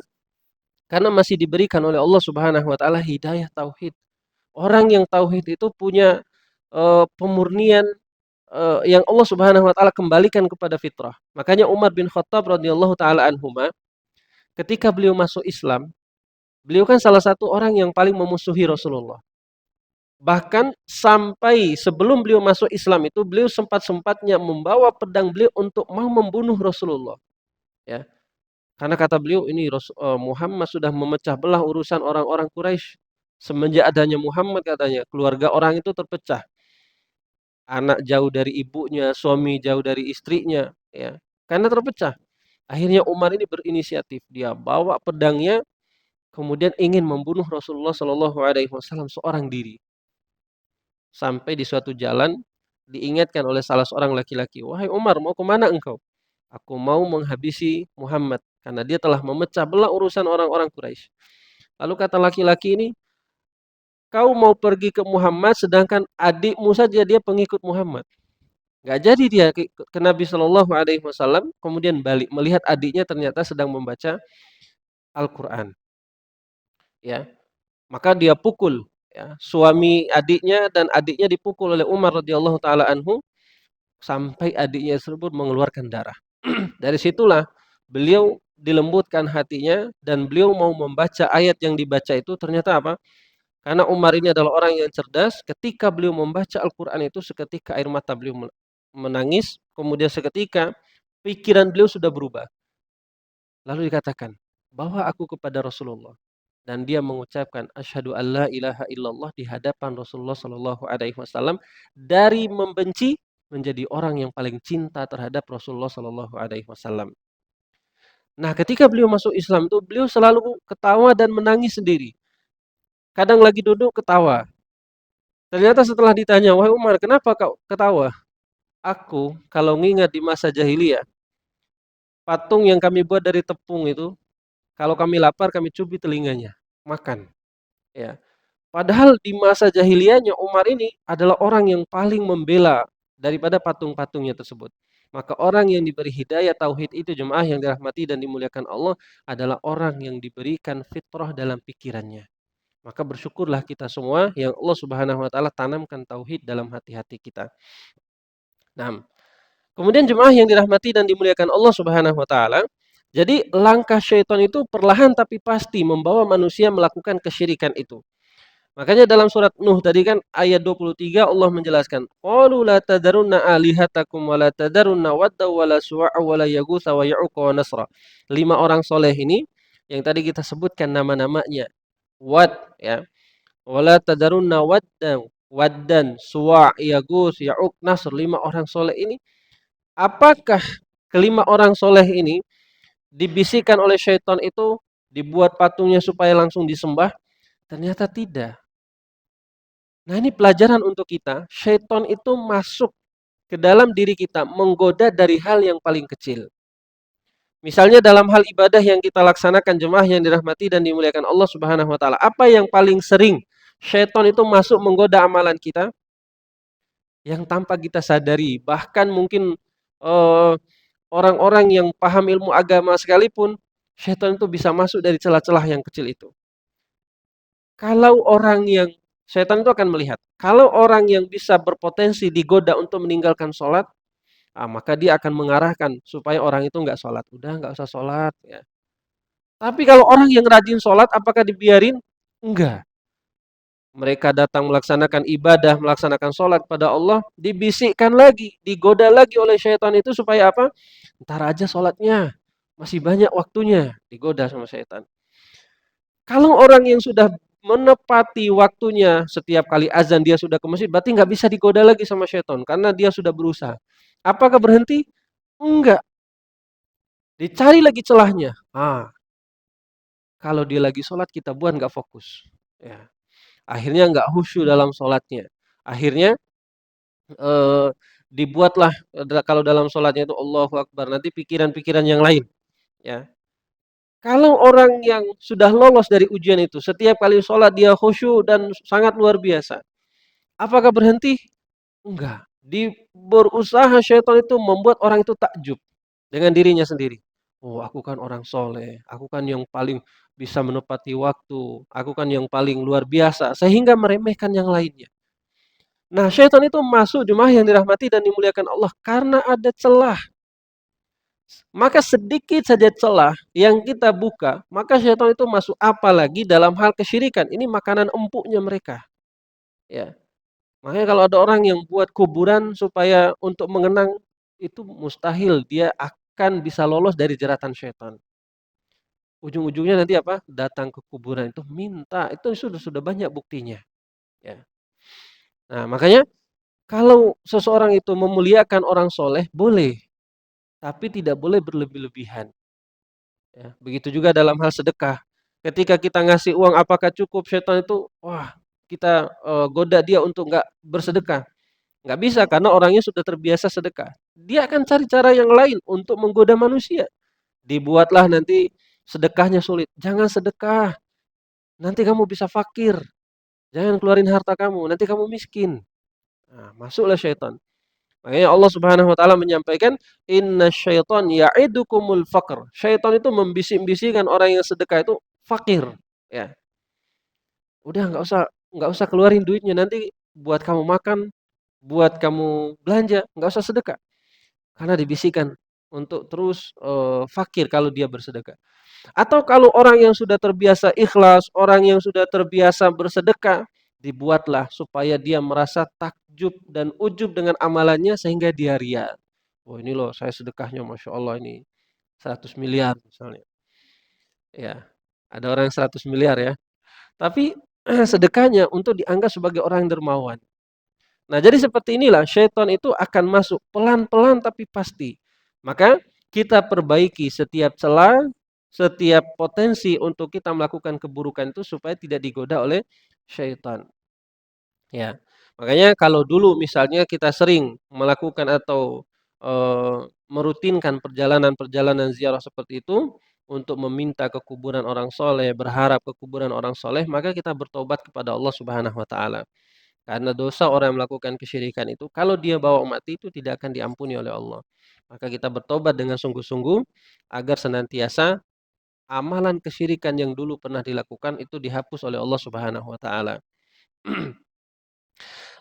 karena masih diberikan oleh Allah Subhanahu wa taala hidayah tauhid. Orang yang tauhid itu punya pemurnian yang Allah Subhanahu wa taala kembalikan kepada fitrah. Makanya Umar bin Khattab radhiyallahu taala anhuma ketika beliau masuk Islam, Beliau kan salah satu orang yang paling memusuhi Rasulullah. Bahkan sampai sebelum beliau masuk Islam itu, beliau sempat-sempatnya membawa pedang beliau untuk mau membunuh Rasulullah. Ya, karena kata beliau ini Muhammad sudah memecah belah urusan orang-orang Quraisy. Semenjak adanya Muhammad katanya, keluarga orang itu terpecah. Anak jauh dari ibunya, suami jauh dari istrinya, ya. Karena terpecah. Akhirnya Umar ini berinisiatif, dia bawa pedangnya kemudian ingin membunuh Rasulullah Shallallahu alaihi wasallam seorang diri. Sampai di suatu jalan diingatkan oleh salah seorang laki-laki, "Wahai Umar, mau kemana engkau?" "Aku mau menghabisi Muhammad karena dia telah memecah belah urusan orang-orang Quraisy." Lalu kata laki-laki ini, "Kau mau pergi ke Muhammad sedangkan adikmu saja dia pengikut Muhammad." Nggak jadi dia ke Nabi Shallallahu alaihi wasallam, kemudian balik melihat adiknya ternyata sedang membaca Al-Qur'an, ya. Maka dia pukul, ya, suami adiknya dan adiknya dipukul oleh Umar radhiyallahu taala anhu sampai adiknya tersebut mengeluarkan darah. Dari situlah beliau dilembutkan hatinya dan beliau mau membaca ayat yang dibaca itu ternyata apa? Karena Umar ini adalah orang yang cerdas, ketika beliau membaca Al-Qur'an itu seketika air mata beliau menangis, kemudian seketika pikiran beliau sudah berubah. Lalu dikatakan, "Bawa aku kepada Rasulullah." Dan dia mengucapkan asyhadu alla ilaha illallah di hadapan Rasulullah sallallahu alaihi wasallam, dari membenci menjadi orang yang paling cinta terhadap Rasulullah sallallahu alaihi wasallam. Nah, ketika beliau masuk Islam itu beliau selalu ketawa dan menangis sendiri. Kadang lagi duduk ketawa. Ternyata setelah ditanya, "Wahai Umar, kenapa kau ketawa?" "Aku kalau ngingat di masa jahiliyah, patung yang kami buat dari tepung itu, kalau kami lapar kami cubit telinganya, makan." Ya. Padahal di masa jahiliyahnya Umar ini adalah orang yang paling membela daripada patung-patungnya tersebut. Maka orang yang diberi hidayah tauhid itu jemaah yang dirahmati dan dimuliakan Allah adalah orang yang diberikan fitrah dalam pikirannya. Maka bersyukurlah kita semua yang Allah Subhanahu wa taala tanamkan tauhid dalam hati-hati kita. Nah, kemudian jemaah yang dirahmati dan dimuliakan Allah Subhanahu wa taala, jadi langkah syaitan itu perlahan tapi pasti membawa manusia melakukan kesyirikan itu. Makanya dalam surat Nuh tadi kan ayat 23 Allah menjelaskan, "Qalu la tadarunna alihatakum wa la tadarunna wadda wa la suwa'a wa la yaghutsa wa ya'uqa wa nasra." 5 orang soleh ini yang tadi kita sebutkan nama-namanya. Wad, ya. Wa la tadarunna waddan, suwa', yaghutz, ya'uq, nasr. 5 orang soleh ini, apakah kelima orang soleh ini dibisikkan oleh syaitan itu dibuat patungnya supaya langsung disembah? Ternyata tidak. Nah, ini pelajaran untuk kita. Syaitan itu masuk ke dalam diri kita, menggoda dari hal yang paling kecil. Misalnya dalam hal ibadah yang kita laksanakan, jemaah yang dirahmati dan dimuliakan Allah Subhanahu wa taala. Apa yang paling sering syaitan itu masuk menggoda amalan kita? Yang tanpa kita sadari. Bahkan mungkin eh, orang-orang yang paham ilmu agama sekalipun, syaitan itu bisa masuk dari celah-celah yang kecil itu. Kalau orang yang Setan itu akan melihat, kalau orang yang bisa berpotensi digoda untuk meninggalkan sholat, maka dia akan mengarahkan supaya orang itu nggak sholat. Udah nggak usah sholat. Ya. Tapi kalau orang yang rajin sholat, apakah dibiarin? Enggak. Mereka datang melaksanakan ibadah, melaksanakan sholat pada Allah, dibisikkan lagi, digoda lagi oleh syaitan itu supaya apa? Ntar aja sholatnya, masih banyak waktunya, digoda sama syaitan. Kalau orang yang sudah menepati waktunya, setiap kali azan dia sudah ke masjid, berarti nggak bisa digoda lagi sama syaitan karena dia sudah berusaha. Apakah berhenti? Enggak. Dicari lagi celahnya. Kalau dia lagi sholat kita buat nggak fokus. Ya. Akhirnya nggak khusyuk dalam sholatnya. Akhirnya eh, dibuatlah kalau dalam sholatnya itu Allahu Akbar. Nanti pikiran-pikiran yang lain. Ya. Kalau orang yang sudah lolos dari ujian itu, setiap kali sholat dia khusyuk dan sangat luar biasa. Apakah berhenti? Enggak. Berusaha syaitan itu membuat orang itu takjub dengan dirinya sendiri. Oh, aku kan orang soleh. Aku kan yang paling bisa menepati waktu. Aku kan yang paling luar biasa. Sehingga meremehkan yang lainnya. Nah, syaitan itu masuk jemaah yang dirahmati dan dimuliakan Allah karena ada celah. Maka sedikit saja celah yang kita buka, maka syaitan itu masuk, apalagi dalam hal kesyirikan. Ini makanan empuknya mereka. Ya. Makanya kalau ada orang yang buat kuburan supaya untuk mengenang, itu mustahil dia akan bisa lolos dari jeratan syaitan. Ujung-ujungnya nanti apa? Datang ke kuburan itu minta, itu sudah banyak buktinya. Ya. Nah, makanya kalau seseorang itu memuliakan orang soleh, boleh. Tapi tidak boleh berlebih-lebihan. Ya, begitu juga dalam hal sedekah. Ketika kita ngasih uang apakah cukup, syaitan itu, wah, kita goda dia untuk nggak bersedekah. Nggak bisa karena orangnya sudah terbiasa sedekah. Dia akan cari cara yang lain untuk menggoda manusia. Dibuatlah nanti sedekahnya sulit. Jangan sedekah, nanti kamu bisa fakir. Jangan keluarin harta kamu, nanti kamu miskin. Nah, masuklah syaitan. Makanya Allah Subhanahu wa taala menyampaikan, "Innasyaiton ya'idukumul faqr." Syaitan itu membisik-bisikkan orang yang sedekah itu fakir, ya. Udah nggak usah keluarin duitnya, nanti buat kamu makan, buat kamu belanja, nggak usah sedekah. Karena dibisikkan untuk terus fakir kalau dia bersedekah. Atau kalau orang yang sudah terbiasa ikhlas, orang yang sudah terbiasa bersedekah, dibuatlah supaya dia merasa takjub dan ujub dengan amalannya sehingga dia ria. Oh ini loh saya sedekahnya Masya Allah ini 100 miliar misalnya. Ya, ada orang yang 100 miliar ya. Tapi sedekahnya untuk dianggap sebagai orang yang dermawan. Nah jadi seperti inilah syaitan itu akan masuk pelan-pelan tapi pasti. Maka kita perbaiki setiap celah, setiap potensi untuk kita melakukan keburukan itu supaya tidak digoda oleh syaitan. Ya, makanya kalau dulu misalnya kita sering melakukan atau merutinkan perjalanan-perjalanan ziarah seperti itu untuk meminta ke kuburan orang soleh, berharap ke kuburan orang soleh, maka kita bertobat kepada Allah Subhanahu Wa Taala. Karena dosa orang yang melakukan kesyirikan itu, kalau dia bawa mati itu tidak akan diampuni oleh Allah. Maka kita bertobat dengan sungguh-sungguh agar senantiasa amalan kesyirikan yang dulu pernah dilakukan itu dihapus oleh Allah Subhanahu Wa Taala.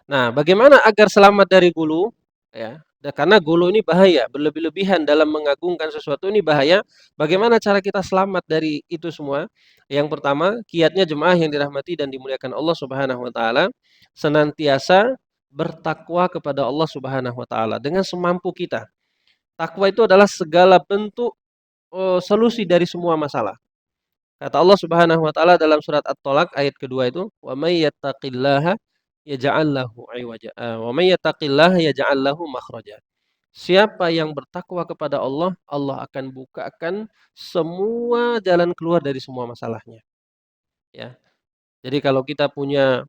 Nah, bagaimana agar selamat dari gulu? Ya, karena gulu ini bahaya, berlebih-lebihan dalam mengagungkan sesuatu ini bahaya. Bagaimana cara kita selamat dari itu semua? Yang pertama, kiatnya jemaah yang dirahmati dan dimuliakan Allah Subhanahu wa taala, senantiasa bertakwa kepada Allah Subhanahu wa taala dengan semampu kita. Takwa itu adalah segala bentuk solusi dari semua masalah. Kata Allah Subhanahu wa taala dalam surat At-Tolak ayat kedua itu, "Wa may yattaqillaha yaj'al lahu 'iwaja, wa may yattaqillaha yaj'al lahu makhraja." Siapa yang bertakwa kepada Allah, Allah akan bukakan semua jalan keluar dari semua masalahnya, ya. Jadi kalau kita punya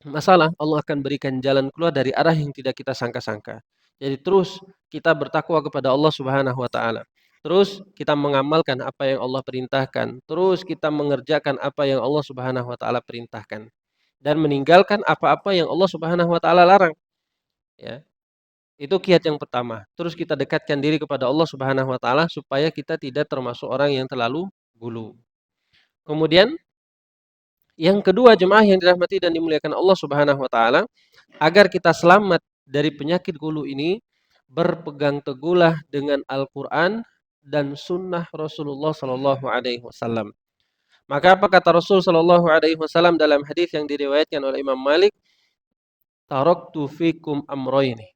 masalah, Allah akan berikan jalan keluar dari arah yang tidak kita sangka-sangka. Jadi terus kita bertakwa kepada Allah Subhanahu wa taala. Terus kita mengamalkan apa yang Allah perintahkan. Terus kita mengerjakan apa yang Allah Subhanahu wa taala perintahkan dan meninggalkan apa-apa yang Allah Subhanahu wa taala larang, ya. Itu kiat yang pertama. Terus kita dekatkan diri kepada Allah Subhanahu wa taala supaya kita tidak termasuk orang yang terlalu gulu. Kemudian yang kedua, jemaah yang dirahmati dan dimuliakan Allah Subhanahu wa taala, agar kita selamat dari penyakit gulu ini, berpegang teguhlah dengan Al-Qur'an dan sunnah Rasulullah sallallahu alaihi wasallam. Maka apa kata Rasul sallallahu alaihi wasallam dalam hadis yang diriwayatkan oleh Imam Malik, "Taraktu fikum amrayni."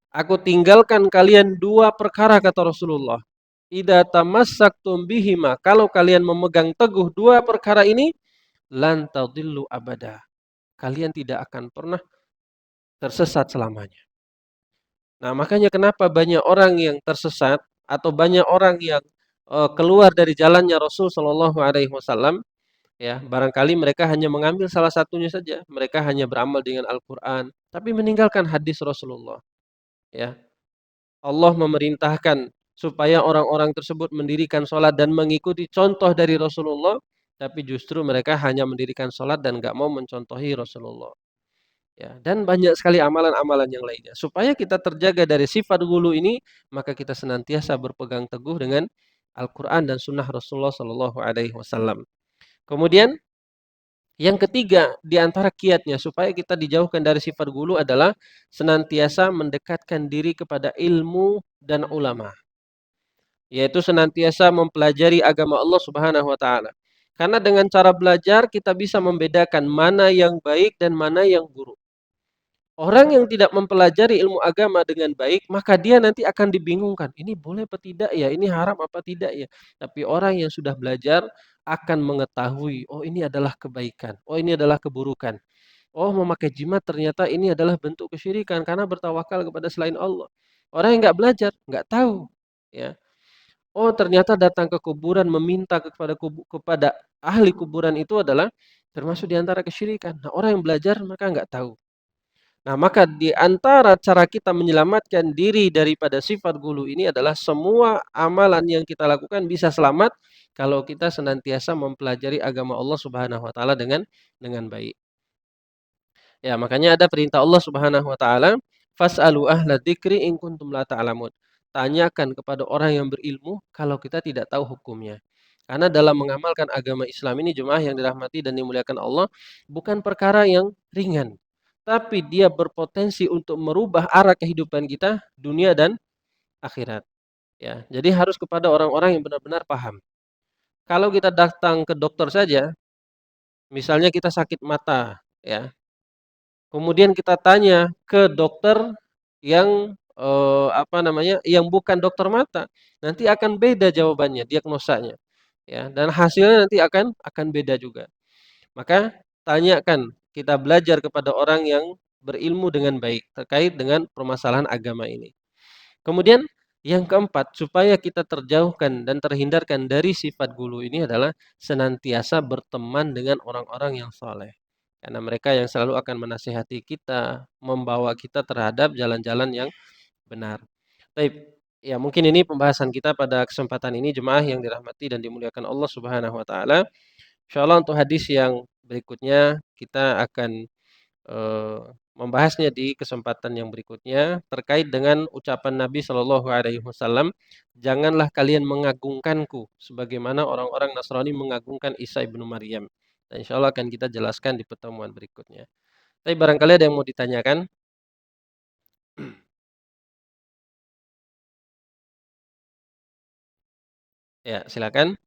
Aku tinggalkan kalian dua perkara kata Rasulullah. Idza tamassaktum bihima, kalau kalian memegang teguh dua perkara ini, lan tadillu abada. Kalian tidak akan pernah tersesat selamanya. Nah, makanya kenapa banyak orang yang tersesat atau banyak orang yang keluar dari jalannya Rasul Shallallahu alaihi wasallam, ya, barangkali mereka hanya mengambil salah satunya saja. Mereka hanya beramal dengan Al-Qur'an, tapi meninggalkan hadis Rasulullah, ya. Allah memerintahkan supaya orang-orang tersebut mendirikan sholat dan mengikuti contoh dari Rasulullah, tapi justru mereka hanya mendirikan sholat dan nggak mau mencontohi Rasulullah. Ya, dan banyak sekali amalan-amalan yang lainnya. Supaya kita terjaga dari sifat gulu ini, maka kita senantiasa berpegang teguh dengan Al-Quran dan Sunnah Rasulullah Sallallahu Alaihi Wasallam. Kemudian yang ketiga di antara kiatnya supaya kita dijauhkan dari sifat gulu adalah senantiasa mendekatkan diri kepada ilmu dan ulama. yaitu senantiasa mempelajari agama Allah Subhanahu wa taala. Karena dengan cara belajar kita bisa membedakan mana yang baik dan mana yang buruk. Orang yang tidak mempelajari ilmu agama dengan baik, maka dia nanti akan dibingungkan. Ini boleh apa tidak ya? Ini haram apa tidak ya? Tapi orang yang sudah belajar akan mengetahui, oh ini adalah kebaikan, oh ini adalah keburukan. Oh, memakai jimat ternyata ini adalah bentuk kesyirikan karena bertawakal kepada selain Allah. Orang yang nggak belajar, nggak tahu. Ya. Oh, ternyata datang ke kuburan meminta kepada ahli kuburan itu adalah termasuk di antara kesyirikan. Nah, orang yang belajar mereka nggak tahu. Nah, maka di antara cara kita menyelamatkan diri daripada sifat gulu ini adalah semua amalan yang kita lakukan bisa selamat kalau kita senantiasa mempelajari agama Allah Subhanahu wa taala dengan baik. Ya, makanya ada perintah Allah Subhanahu wa taala, "Fas'alu ahla dzikri in kuntum la ta'lamun." Tanyakan kepada orang yang berilmu kalau kita tidak tahu hukumnya. Karena dalam mengamalkan agama Islam ini jemaah yang dirahmati dan dimuliakan Allah bukan perkara yang ringan. Tapi dia berpotensi untuk merubah arah kehidupan kita dunia dan akhirat. Ya, jadi harus kepada orang-orang yang benar-benar paham. Kalau kita datang ke dokter saja, misalnya kita sakit mata, ya, kemudian kita tanya ke dokter yang, apa namanya, yang bukan dokter mata, nanti akan beda jawabannya, diagnosanya, ya, dan hasilnya nanti akan beda juga. Maka tanyakan, kita belajar kepada orang yang berilmu dengan baik terkait dengan permasalahan agama ini. Kemudian yang keempat, supaya kita terjauhkan dan terhindarkan dari sifat gulu ini adalah senantiasa berteman dengan orang-orang yang saleh. Karena mereka yang selalu akan menasihati kita, membawa kita terhadap jalan-jalan yang benar. Baik, ya mungkin ini pembahasan kita pada kesempatan ini jemaah yang dirahmati dan dimuliakan Allah Subhanahu wa taala. Insyaallah untuk hadis yang berikutnya kita akan membahasnya di kesempatan yang berikutnya terkait dengan ucapan Nabi Shallallahu alaihi wasallam, "Janganlah kalian mengagungkanku sebagaimana orang-orang Nasrani mengagungkan Isa ibnu Maryam." Dan insyaallah akan kita jelaskan di pertemuan berikutnya. Tapi barangkali ada yang mau ditanyakan? Ya, silakan.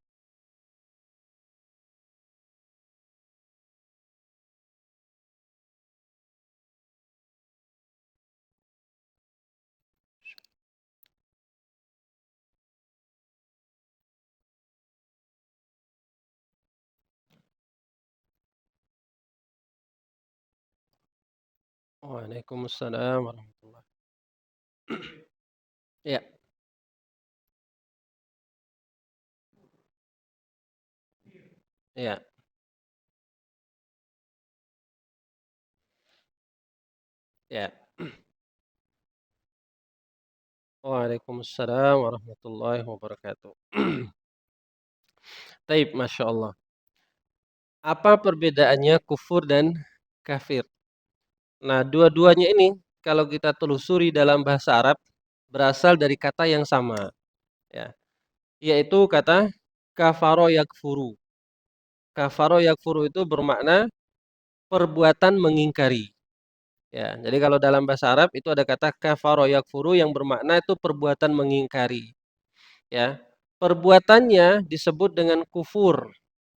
Waalaikumsalam warahmatullahi. Ya, ya, ya. Waalaikumsalam warahmatullahi wabarakatuh. Taib, Masya Allah. Apa perbedaannya kufur dan kafir? Nah, dua-duanya ini kalau kita telusuri dalam bahasa Arab berasal dari kata yang sama, ya, yaitu kata kafaro yakfuru. Kafaro yakfuru itu bermakna perbuatan mengingkari. Ya, jadi kalau dalam bahasa Arab itu ada kata kafaro yakfuru yang bermakna itu perbuatan mengingkari. Ya, perbuatannya disebut dengan kufur.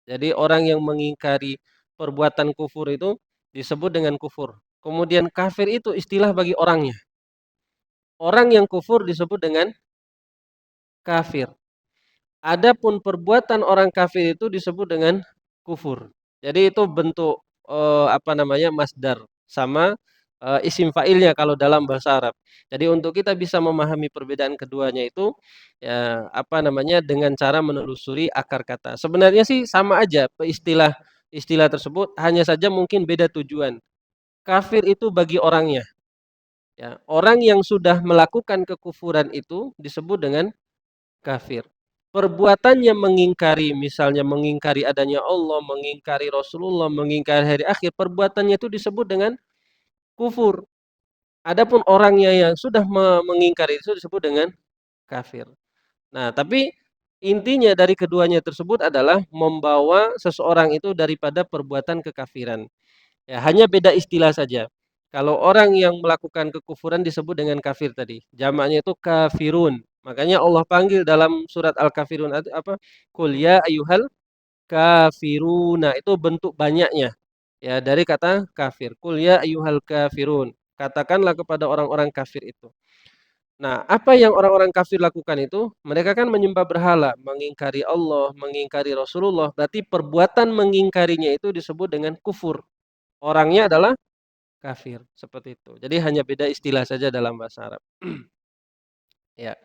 Jadi orang yang mengingkari perbuatan kufur itu disebut dengan kufur. Kemudian kafir itu istilah bagi orangnya. Orang yang kufur disebut dengan kafir. Adapun perbuatan orang kafir itu disebut dengan kufur. Jadi itu bentuk apa namanya masdar sama isim fa'ilnya kalau dalam bahasa Arab. Jadi untuk kita bisa memahami perbedaan keduanya itu ya apa namanya dengan cara menelusuri akar kata. Sebenarnya sih sama aja istilah tersebut hanya saja mungkin beda tujuan. Kafir itu bagi orangnya. Ya, orang yang sudah melakukan kekufuran itu disebut dengan kafir. Perbuatannya mengingkari, misalnya mengingkari adanya Allah, mengingkari Rasulullah, mengingkari hari akhir, perbuatannya itu disebut dengan kufur. Adapun orangnya yang sudah mengingkari itu disebut dengan kafir. Nah, tapi intinya dari keduanya tersebut adalah membawa seseorang itu daripada perbuatan kekafiran. Ya, hanya beda istilah saja. Kalau orang yang melakukan kekufuran disebut dengan kafir tadi. Jamaknya itu kafirun. Makanya Allah panggil dalam surat Al-Kafirun apa? Qul ya ayyuhal kafiruna. Itu bentuk banyaknya. Ya, dari kata kafir. Qul ya ayyuhal kafirun. Katakanlah kepada orang-orang kafir itu. Nah, apa yang orang-orang kafir lakukan itu? Mereka kan menyembah berhala, mengingkari Allah, mengingkari Rasulullah. Berarti perbuatan mengingkarinya itu disebut dengan kufur. Orangnya adalah kafir, seperti itu. Jadi hanya beda istilah saja dalam bahasa Arab. Ya,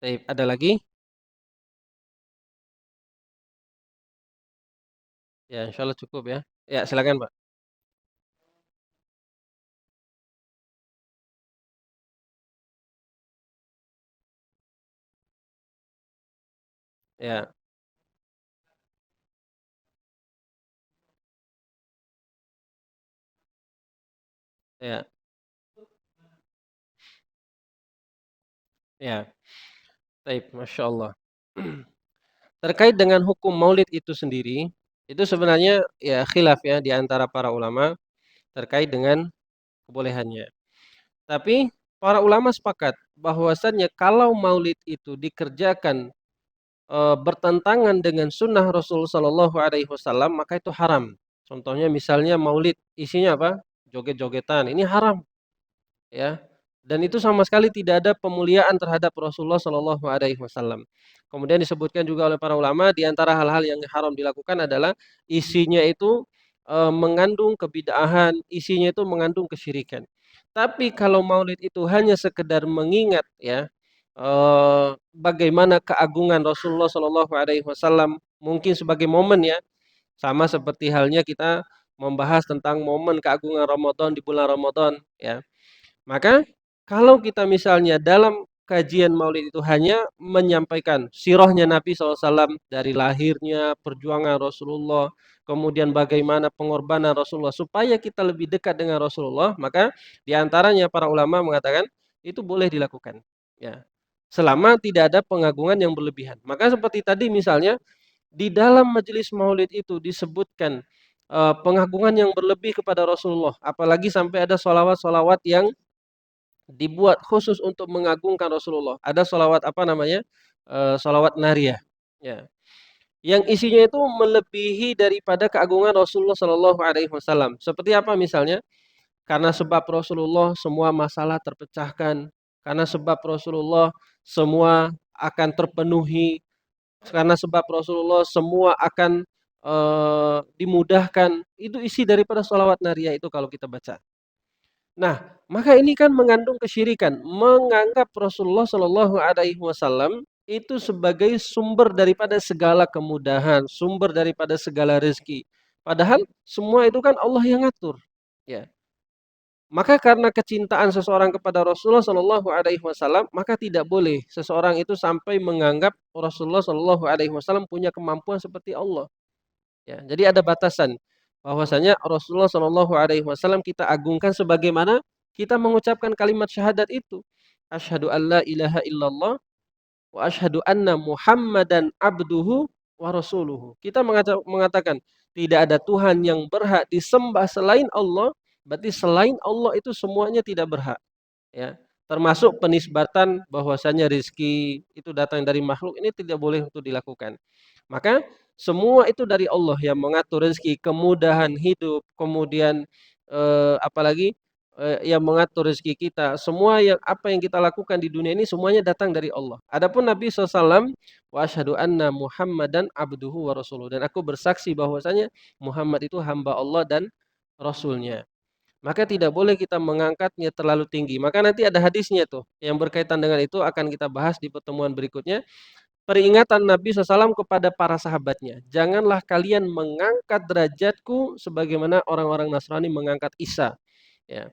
baik. Ada lagi? Ya, insya Allah cukup ya. Ya, silakan, Pak. Ya, ya, ya. Baik, Masya Allah. Terkait dengan hukum maulid itu sendiri, itu sebenarnya ya khilaf ya di antara para ulama terkait dengan kebolehannya. Tapi para ulama sepakat bahwasannya kalau maulid itu dikerjakan bertentangan dengan sunnah Rasul Shallallahu Alaihi Wasallam maka itu haram. Contohnya misalnya maulid isinya apa? Joget-jogetan. Ini haram, ya. Dan itu sama sekali tidak ada pemuliaan terhadap Rasulullah Shallallahu Alaihi Wasallam. Kemudian disebutkan juga oleh para ulama di antara hal-hal yang haram dilakukan adalah isinya itu mengandung kebid'ahan, isinya itu mengandung kesyirikan. Tapi kalau maulid itu hanya sekedar mengingat ya bagaimana keagungan Rasulullah Shallallahu Alaihi Wasallam mungkin sebagai momen ya sama seperti halnya kita membahas tentang momen keagungan Ramadan di bulan Ramadan ya. Maka kalau kita misalnya dalam kajian Maulid itu hanya menyampaikan sirahnya Nabi SAW dari lahirnya, perjuangan Rasulullah, kemudian bagaimana pengorbanan Rasulullah supaya kita lebih dekat dengan Rasulullah, maka diantaranya para ulama mengatakan itu boleh dilakukan. Ya, selama tidak ada pengagungan yang berlebihan. Maka seperti tadi misalnya di dalam majelis Maulid itu disebutkan pengagungan yang berlebih kepada Rasulullah, apalagi sampai ada solawat-solawat yang dibuat khusus untuk mengagungkan Rasulullah. Ada sholawat apa namanya? Sholawat nariyah. Ya. Yang isinya itu melebihi daripada keagungan Rasulullah Shallallahu Alaihi Wasallam. Seperti apa misalnya? Karena sebab Rasulullah semua masalah terpecahkan. Karena sebab Rasulullah semua akan terpenuhi. Karena sebab Rasulullah semua akan dimudahkan. Itu isi daripada sholawat nariyah itu kalau kita baca. Nah, maka ini kan mengandung kesyirikan, menganggap Rasulullah Shallallahu Alaihi Wasallam itu sebagai sumber daripada segala kemudahan, sumber daripada segala rezeki. Padahal semua itu kan Allah yang ngatur. Ya, maka karena kecintaan seseorang kepada Rasulullah Shallallahu Alaihi Wasallam, maka tidak boleh seseorang itu sampai menganggap Rasulullah Shallallahu Alaihi Wasallam punya kemampuan seperti Allah. Ya, jadi ada batasan bahwasanya Rasulullah Shallallahu Alaihi Wasallam kita agungkan sebagaimana kita mengucapkan kalimat syahadat itu. Asyhadu an la ilaha illallah wa asyhadu anna Muhammadan abduhu wa rasuluhu. Kita mengatakan tidak ada Tuhan yang berhak disembah selain Allah, berarti selain Allah itu semuanya tidak berhak. Ya, termasuk penisbatan bahwasanya rizki itu datang dari makhluk ini tidak boleh untuk dilakukan. Maka semua itu dari Allah yang mengatur rezeki, kemudahan hidup, kemudian apalagi yang mengatur rezeki kita. Semua yang apa yang kita lakukan di dunia ini semuanya datang dari Allah. Adapun Nabi SAW, wa asyhadu anna Muhammadan abduhu wa rasuluh. Dan aku bersaksi bahwasanya Muhammad itu hamba Allah dan Rasulnya. Maka tidak boleh kita mengangkatnya terlalu tinggi. Maka nanti ada hadisnya tuh yang berkaitan dengan itu akan kita bahas di pertemuan berikutnya. Peringatan Nabi SAW kepada para sahabatnya. Janganlah kalian mengangkat derajatku sebagaimana orang-orang Nasrani mengangkat Isa. Ya.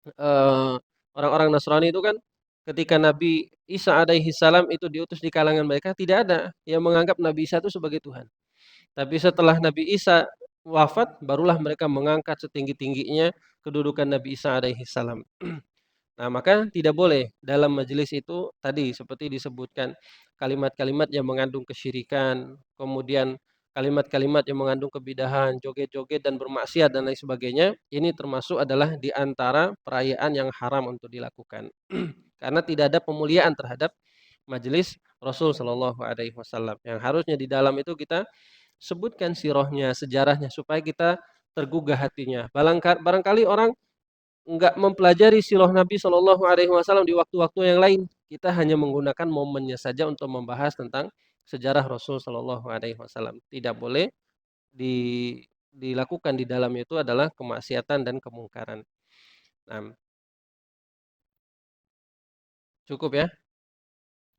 Eh, orang-orang Nasrani itu kan ketika Nabi Isa alaihi salam itu diutus di kalangan mereka tidak ada yang menganggap Nabi Isa itu sebagai Tuhan. Tapi setelah Nabi Isa wafat barulah mereka mengangkat setinggi-tingginya kedudukan Nabi Isa alaihi salam. Nah, maka tidak boleh dalam majelis itu tadi seperti disebutkan kalimat-kalimat yang mengandung kesyirikan, kemudian kalimat-kalimat yang mengandung kebidahan, joget-joget dan bermaksiat dan lain sebagainya, ini termasuk adalah di antara perayaan yang haram untuk dilakukan. Karena tidak ada pemuliaan terhadap majelis Rasul Shallallahu Alaihi Wasallam. Yang harusnya di dalam itu kita sebutkan sirahnya, sejarahnya supaya kita tergugah hatinya. Barangkali orang enggak mempelajari sirah Nabi Shallallahu Alaihi Wasallam di waktu-waktu yang lain. Kita hanya menggunakan momennya saja untuk membahas tentang sejarah Rasul Shallallahu Alaihi Wasallam. Tidak boleh di, dilakukan di dalam itu adalah kemaksiatan dan kemungkaran. Nah, cukup ya.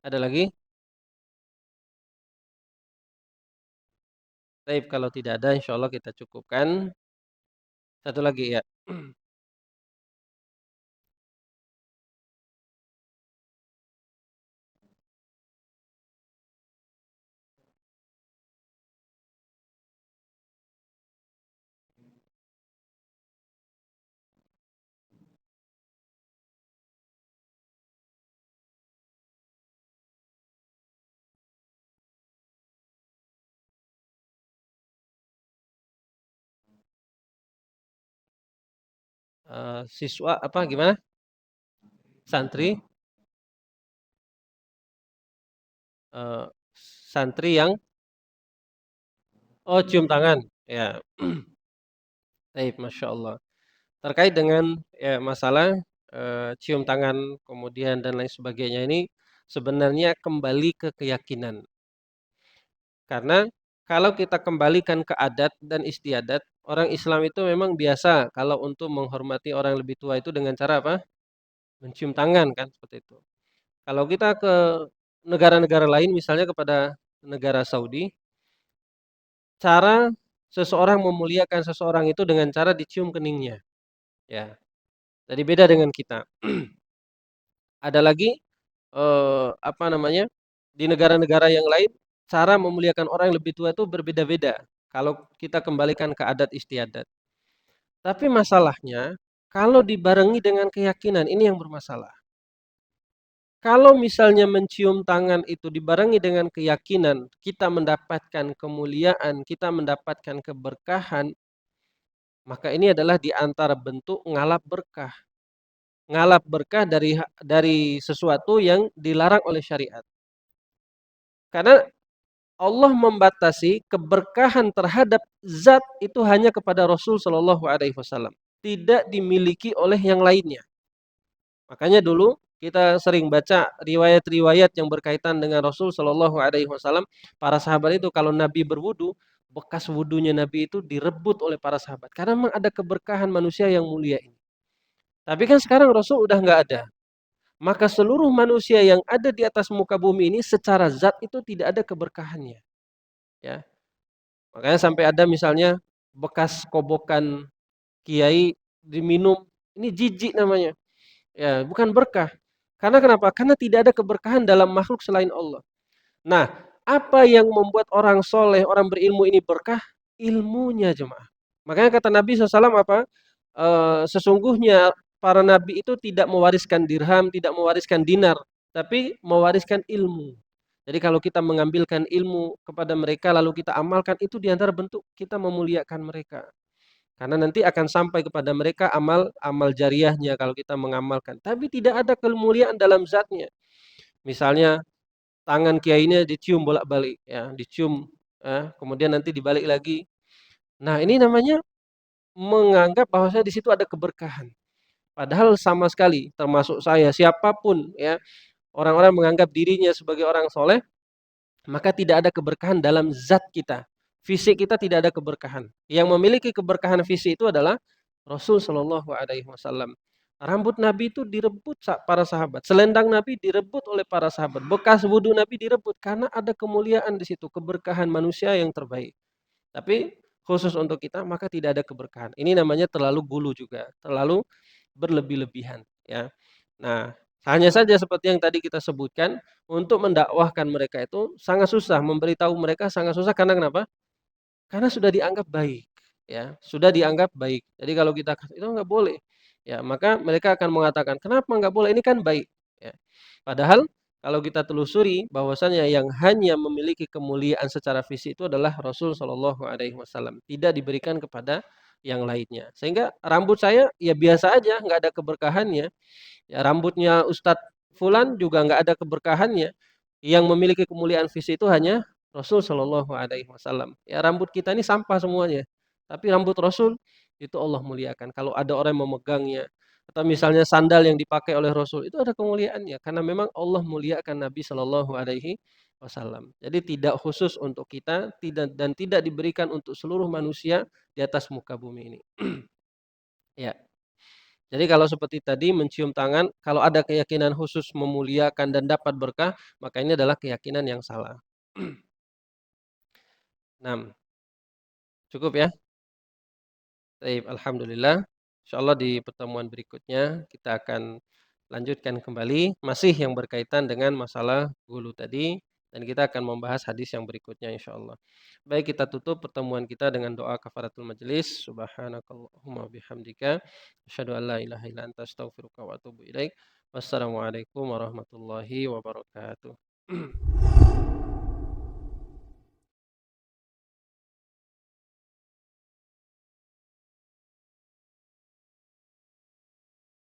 Ada lagi? Baik, kalau tidak ada, insya Allah kita cukupkan. Satu lagi ya. Siswa apa gimana? Santri, eh, santri yang oh cium tangan, ya. Baik, masya Allah. Terkait dengan ya, masalah cium tangan, kemudian dan lain sebagainya ini sebenarnya kembali ke keyakinan. Karena kalau kita kembalikan ke adat dan istiadat, orang Islam itu memang biasa kalau untuk menghormati orang lebih tua itu dengan cara apa? Mencium tangan kan seperti itu. Kalau kita ke negara-negara lain misalnya kepada negara Saudi, cara seseorang memuliakan seseorang itu dengan cara dicium keningnya, ya. Jadi beda dengan kita. Ada lagi apa namanya? Di negara-negara yang lain cara memuliakan orang yang lebih tua itu berbeda-beda. Kalau kita kembalikan ke adat istiadat. Tapi masalahnya kalau dibarengi dengan keyakinan ini yang bermasalah. Kalau misalnya mencium tangan itu dibarengi dengan keyakinan, kita mendapatkan kemuliaan, kita mendapatkan keberkahan, maka ini adalah di antara bentuk ngalap berkah. Ngalap berkah dari sesuatu yang dilarang oleh syariat. Karena Allah membatasi keberkahan terhadap zat itu hanya kepada Rasul Shallallahu Alaihi Wasallam, tidak dimiliki oleh yang lainnya. Makanya dulu kita sering baca riwayat-riwayat yang berkaitan dengan Rasul Shallallahu Alaihi Wasallam. Para sahabat itu kalau Nabi berwudu, bekas wudunya Nabi itu direbut oleh para sahabat. Karena memang ada keberkahan manusia yang mulia ini. Tapi kan sekarang Rasul udah nggak ada. Maka seluruh manusia yang ada di atas muka bumi ini secara zat itu tidak ada keberkahannya. Ya, makanya sampai ada misalnya bekas kobokan kiai diminum, ini jijik namanya. Ya, bukan berkah. Karena kenapa? Karena tidak ada keberkahan dalam makhluk selain Allah. Nah, apa yang membuat orang soleh, orang berilmu ini berkah? Ilmunya jemaah. Makanya kata Nabi SAW apa? Sesungguhnya para nabi itu tidak mewariskan dirham, tidak mewariskan dinar, tapi mewariskan ilmu. Jadi kalau kita mengambilkan ilmu kepada mereka lalu kita amalkan itu diantara bentuk kita memuliakan mereka. Karena nanti akan sampai kepada mereka amal jariahnya kalau kita mengamalkan. Tapi tidak ada kemuliaan dalam zatnya. Misalnya tangan kiai ini dicium bolak-balik, ya, dicium, kemudian nanti dibalik lagi. Nah ini namanya menganggap bahwasanya di situ ada keberkahan. Padahal sama sekali, termasuk saya, siapapun, ya, orang-orang menganggap dirinya sebagai orang soleh, maka tidak ada keberkahan dalam zat kita. Fisik kita tidak ada keberkahan. Yang memiliki keberkahan fisik itu adalah Rasul Shallallahu Alaihi Wasallam. Rambut Nabi itu direbut para sahabat. Selendang Nabi direbut oleh para sahabat. Bekas wudhu Nabi direbut karena ada kemuliaan di situ, keberkahan manusia yang terbaik. Tapi khusus untuk kita maka tidak ada keberkahan. Ini namanya terlalu gulu juga, terlalu berlebih-lebihan. Ya. Nah, hanya saja seperti yang tadi kita sebutkan, untuk mendakwahkan mereka itu sangat susah, memberitahu mereka sangat susah karena kenapa? Karena sudah dianggap baik, ya, sudah dianggap baik. Jadi kalau kita itu nggak boleh, ya, maka mereka akan mengatakan, kenapa nggak boleh? Ini kan baik, ya. Padahal Kalau kita telusuri bahwasanya yang hanya memiliki kemuliaan secara fisik itu adalah Rasul Shallallahu alaihi wasallam, tidak diberikan kepada yang lainnya. Sehingga rambut saya ya biasa aja, nggak ada keberkahannya. Ya, rambutnya Ustadz Fulan juga nggak ada keberkahannya. Yang memiliki kemuliaan fisik itu hanya Rasul Shallallahu alaihi wasallam. Ya, rambut kita ini sampah semuanya. Tapi rambut Rasul itu Allah muliakan. Kalau ada orang yang memegangnya atau misalnya sandal yang dipakai oleh Rasul itu ada kemuliaannya karena memang Allah muliakan Nabi Shallallahu alaihi wasallam. Jadi tidak khusus untuk kita dan tidak diberikan untuk seluruh manusia di atas muka bumi ini. Ya. Jadi kalau seperti tadi mencium tangan, kalau ada keyakinan khusus memuliakan dan dapat berkah, maka ini adalah keyakinan yang salah. 6. Cukup ya? Baik, alhamdulillah. Insyaallah di pertemuan berikutnya kita akan lanjutkan kembali masih yang berkaitan dengan masalah gulu tadi dan kita akan membahas hadis yang berikutnya insyaallah. Baik, kita tutup pertemuan kita dengan doa kafaratul majelis. Subhanakallahumma bihamdika asyhadu an la ilaha illa anta astaghfiruka wa atubu ilaik. Wassalamualaikum warahmatullahi wabarakatuh.